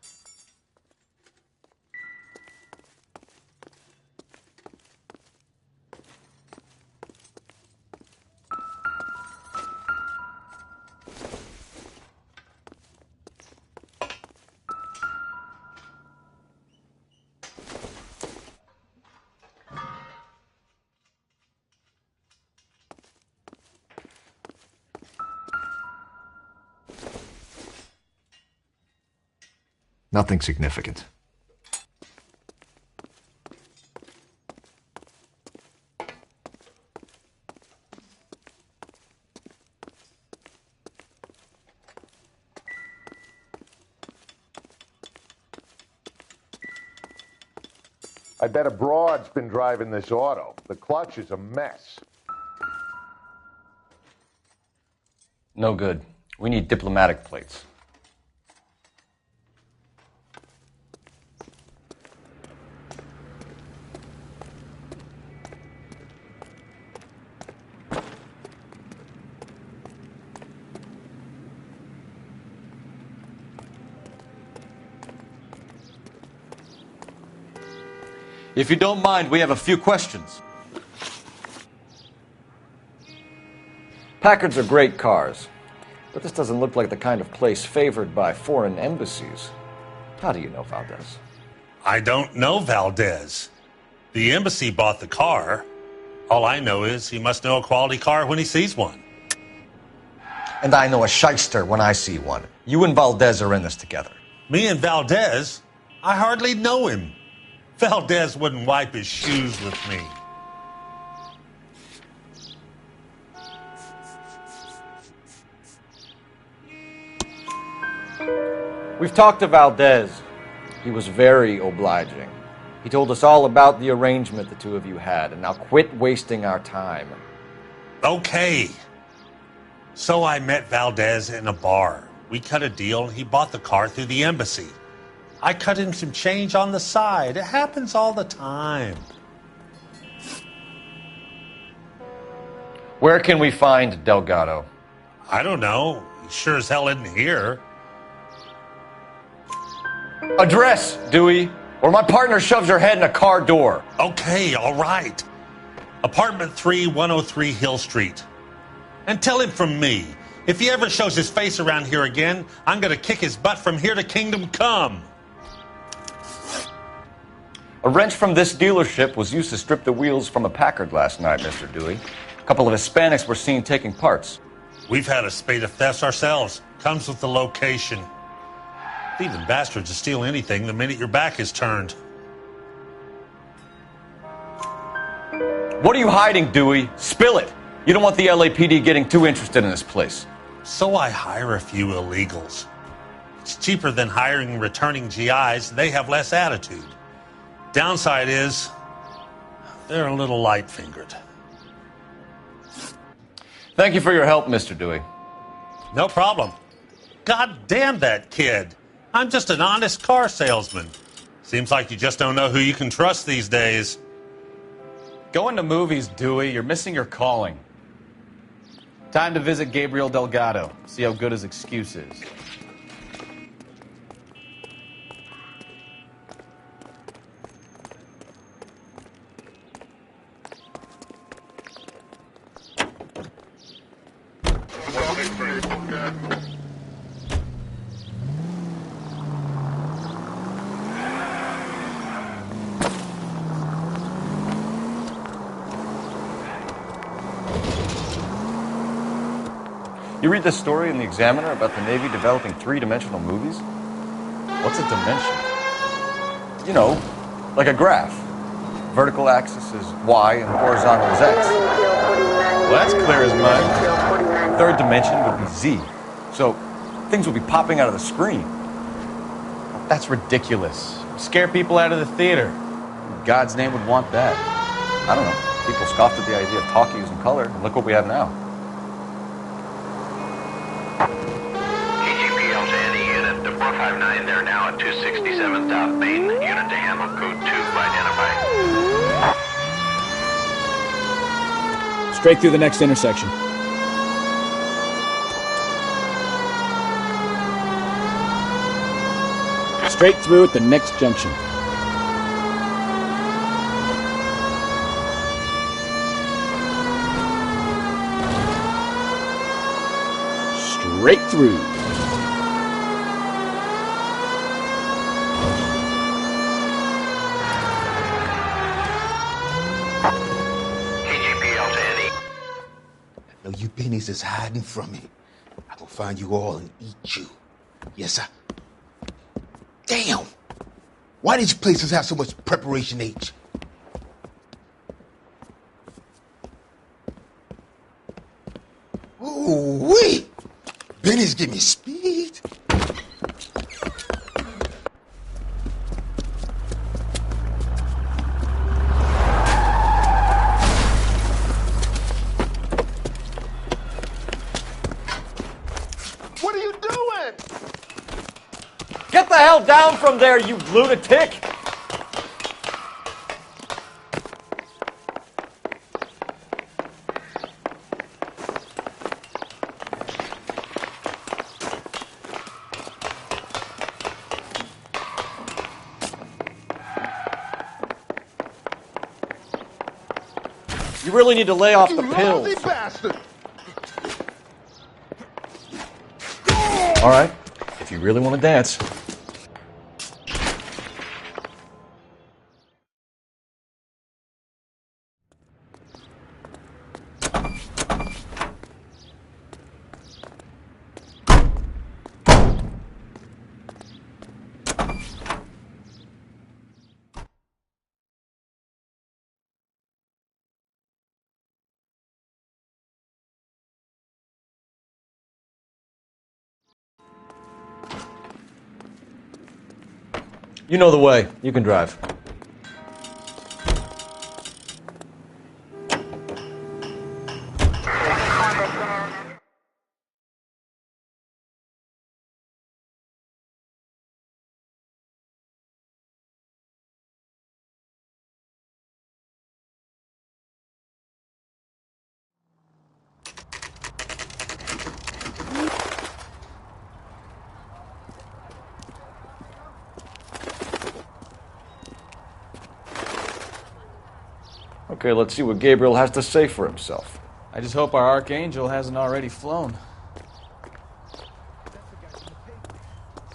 Nothing significant. I bet a broad's been driving this auto. The clutch is a mess. No good. We need diplomatic plates. If you don't mind, we have a few questions. Packards are great cars, but this doesn't look like the kind of place favored by foreign embassies. How do you know Valdez? I don't know Valdez. The embassy bought the car. All I know is he must know a quality car when he sees one. And I know a shyster when I see one. You and Valdez are in this together. Me and Valdez? I hardly know him. Valdez wouldn't wipe his shoes with me. We've talked to Valdez. He was very obliging. He told us all about the arrangement the two of you had, and now quit wasting our time. Okay. So I met Valdez in a bar. We cut a deal, and he bought the car through the embassy. I cut him some change on the side. It happens all the time. Where can we find Delgado? I don't know. He sure as hell isn't here. Address, Dewey, or my partner shoves her head in a car door. Okay, all right. Apartment 3, 103 Hill Street. And tell him from me, if he ever shows his face around here again, I'm going to kick his butt from here to Kingdom Come. A wrench from this dealership was used to strip the wheels from a Packard last night, Mr. Dewey. A couple of Hispanics were seen taking parts. We've had a spate of thefts ourselves. Comes with the location. Thieving bastards will steal anything the minute your back is turned. What are you hiding, Dewey? Spill it. You don't want the LAPD getting too interested in this place. So I hire a few illegals. It's cheaper than hiring returning GIs. They have less attitude. Downside is, they're a little light-fingered. Thank you for your help, Mr. Dewey. No problem. God damn that kid. I'm just an honest car salesman. Seems like you just don't know who you can trust these days. Going to movies, Dewey. You're missing your calling. Time to visit Gabriel Delgado. See how good his excuse is. You read this story in the Examiner about the Navy developing three-dimensional movies? What's a dimension? You know, like a graph. Vertical axis is Y and horizontal is X. Well, that's clear as mud. Third dimension would be Z. So things would be popping out of the screen. That's ridiculous. Scare people out of the theater. In God's name would want that. I don't know. People scoffed at the idea of talkies in color, and look what we have now. KGPL to any unit to 459. They're now at 267 South Main. Unit to handle code 2 identified. Straight through the next intersection. Straight through at the next junction. Straight through. KGPL to any. I know you pennies is hiding from me. I will find you all and eat you. Yes, sir. Damn! Why did you places have so much preparation H? Ooh, wee! Benny's give me speed. What are you doing? Get the hell down from there, you lunatic! You really need to lay off the pills. Lousy bastard! All right, if you really want to dance. You know the way. You can drive. Okay, let's see what Gabriel has to say for himself. I just hope our Archangel hasn't already flown.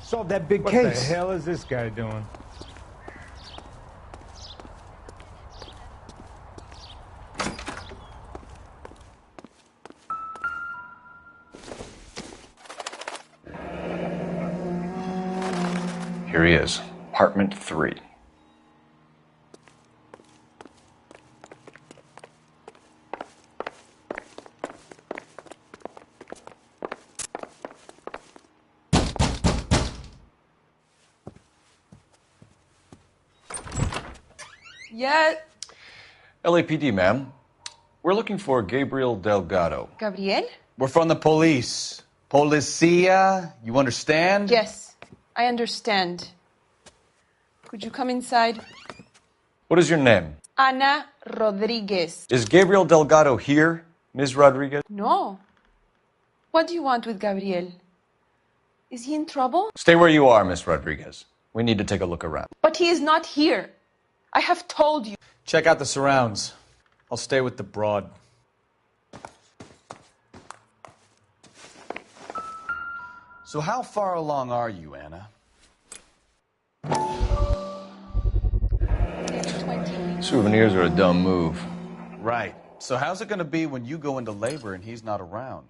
Solve that big case. What the hell is this guy doing? Here he is, apartment 3. Yeah. LAPD, ma'am. We're looking for Gabriel Delgado. Gabriel? We're from the police. Policia, you understand? Yes, I understand. Could you come inside? What is your name? Ana Rodriguez. Is Gabriel Delgado here, Ms. Rodriguez? No. What do you want with Gabriel? Is he in trouble? Stay where you are, Ms. Rodriguez. We need to take a look around. But he is not here. I have told you. Check out the surrounds. I'll stay with the broad. So how far along are you, Anna? 20. Souvenirs are a dumb move. Right. So how's it going to be when you go into labor and he's not around?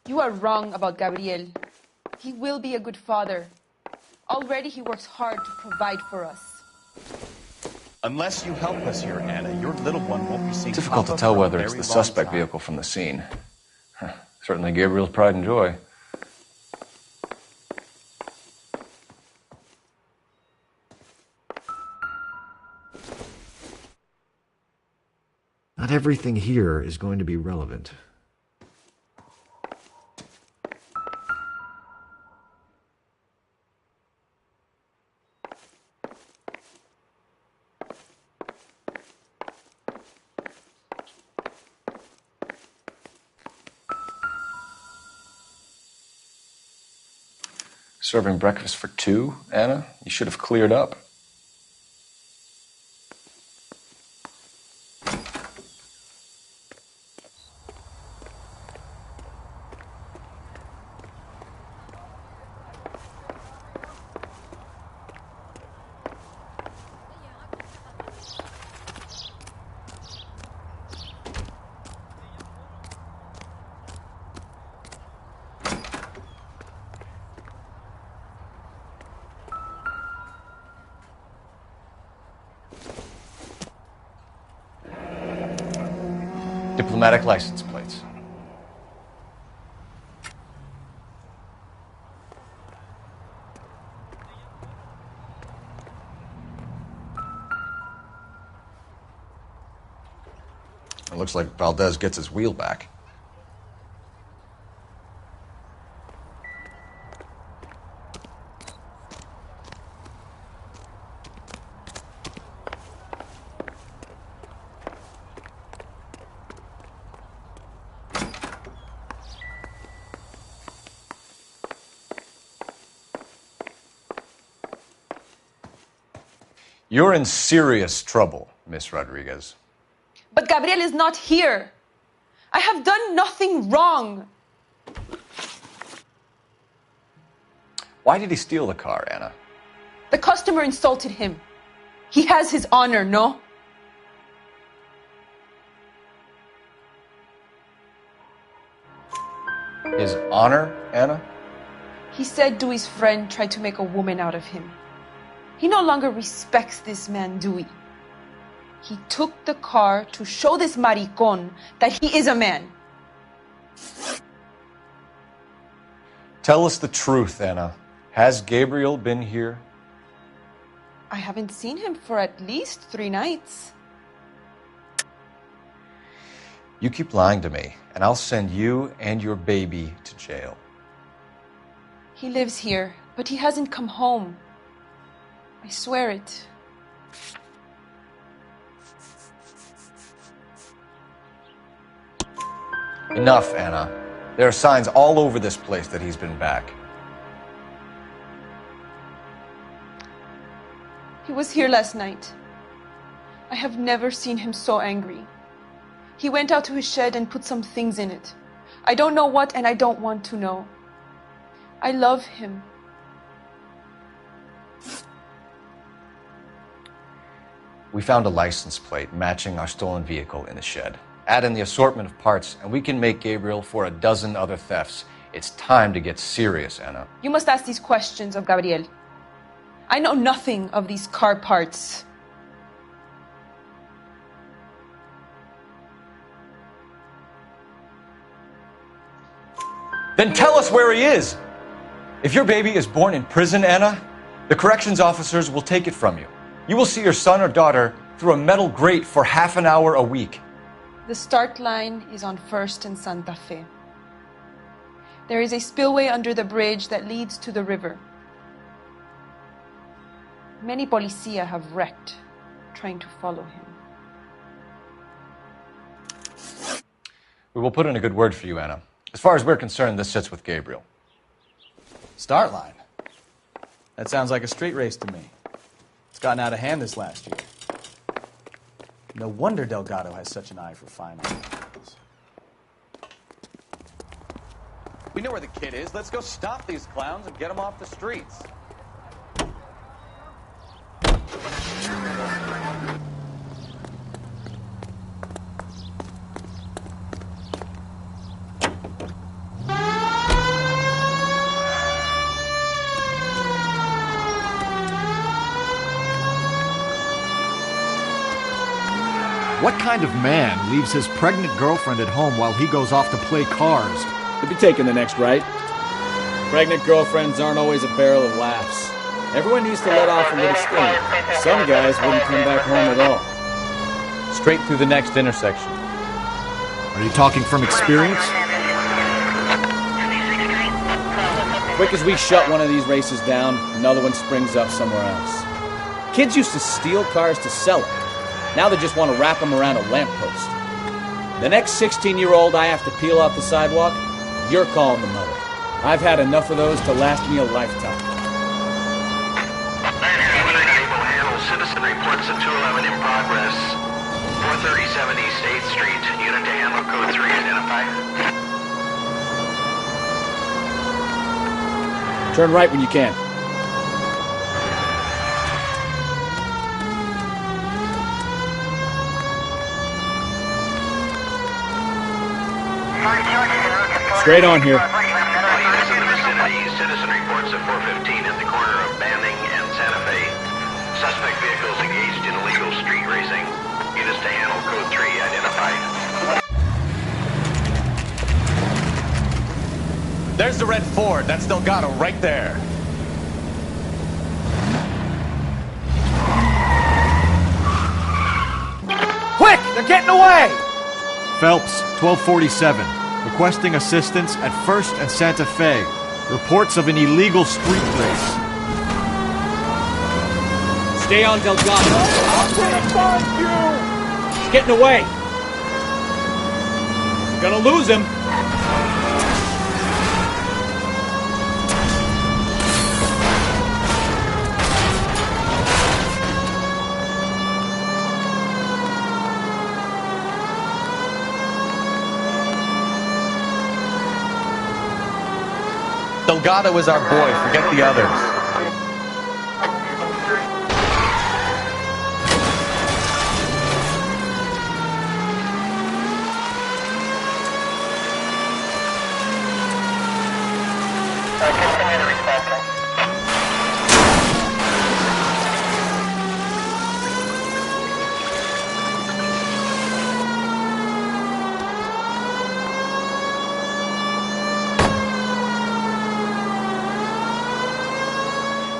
You are wrong about Gabriel. He will be a good father. Already he works hard to provide for us. Unless you help us here, Anna, your little one won't be seeing Difficult to Papa tell for a whether it's very the long suspect time. vehicle from the scene. Certainly Gabriel's pride and joy. Not everything here is going to be relevant. Serving breakfast for 2, Anna? You should have cleared up. Diplomatic license plates. It looks like Valdez gets his wheel back. You're in serious trouble, Miss Rodriguez. But Gabriel is not here. I have done nothing wrong. Why did he steal the car, Anna? The customer insulted him. He has his honor, no? His honor, Anna? He said Dewey's friend tried to make a woman out of him. He no longer respects this man, Dewey. He took the car to show this maricón that he is a man. Tell us the truth, Anna. Has Gabriel been here? I haven't seen him for at least 3 nights. You keep lying to me, and I'll send you and your baby to jail. He lives here, but he hasn't come home. I swear it. Enough, Anna. There are signs all over this place that he's been back. He was here last night. I have never seen him so angry. He went out to his shed and put some things in it. I don't know what, and I don't want to know. I love him. We found a license plate matching our stolen vehicle in the shed. Add in the assortment of parts, and we can make Gabriel for a dozen other thefts. It's time to get serious, Anna. You must ask these questions of Gabriel. I know nothing of these car parts. Then tell us where he is! If your baby is born in prison, Anna, the corrections officers will take it from you. You will see your son or daughter through a metal grate for half an hour a week. The start line is on 1st and Santa Fe. There is a spillway under the bridge that leads to the river. Many policia have wrecked trying to follow him. We will put in a good word for you, Anna. As far as we're concerned, this sits with Gabriel. Start line? That sounds like a street race to me. It's gotten out of hand this last year. No wonder Delgado has such an eye for fine vehicles. We know where the kid is. Let's go stop these clowns and get them off the streets. What kind of man leaves his pregnant girlfriend at home while he goes off to play cars? You'll be taking the next right. Pregnant girlfriends aren't always a barrel of laughs. Everyone needs to let off a little steam. Some guys wouldn't come back home at all. Straight through the next intersection. Are you talking from experience? Quick as we shut one of these races down, another one springs up somewhere else. Kids used to steal cars to sell them. Now they just want to wrap them around a lamppost. The next 16-year-old I have to peel off the sidewalk, you're calling the mother. I've had enough of those to last me a lifetime. Citizen reports of 211 in progress. 437 East 8th Street. Unit to handle code 3 identified. Turn right when you can. Straight on here. Citizen reports of 415 at the corner of Banning and Santa Fe. Suspect vehicles engaged in illegal street racing. Units to handle code 3 identified. There's the red Ford. That's Delgado right there. Quick! They're getting away! Phelps, 1247. Requesting assistance at 1st and Santa Fe. Reports of an illegal street race. Stay on Delgado. I'm gonna find you! He's getting away. Gonna lose him. Delgado is our boy. Forget the others.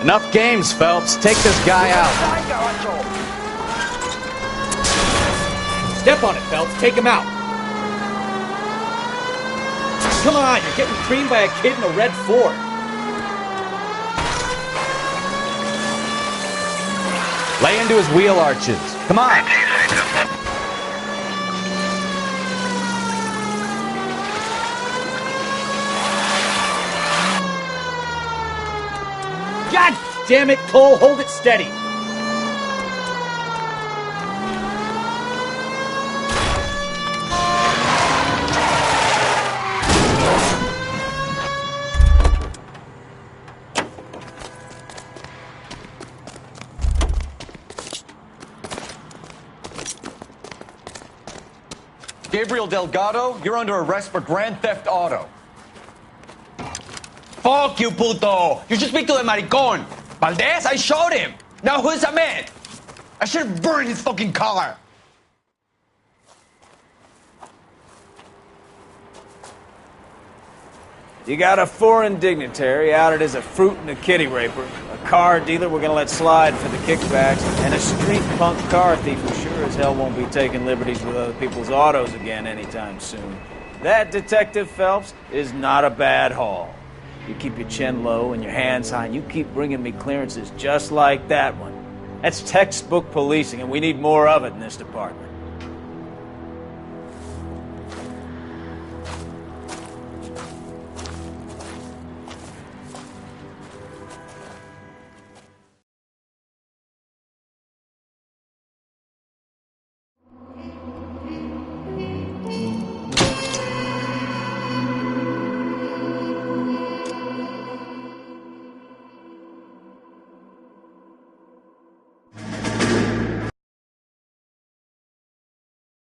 Enough games, Phelps. Take this guy out. Step on it, Phelps. Take him out. Come on, you're getting creamed by a kid in a red Ford. Lay into his wheel arches. Come on. God damn it, Cole, hold it steady. Gabriel Delgado, you're under arrest for grand theft auto. Fuck you, puto! You should speak to the maricón! Valdez, I showed him! Now who's a man? I should have burned his fucking car! You got a foreign dignitary outed as a fruit and a kitty raper, a car dealer we're gonna let slide for the kickbacks, and a street punk car thief who sure as hell won't be taking liberties with other people's autos again anytime soon. That, Detective Phelps, is not a bad haul. You keep your chin low and your hands high, and you keep bringing me clearances just like that one. That's textbook policing, and we need more of it in this department.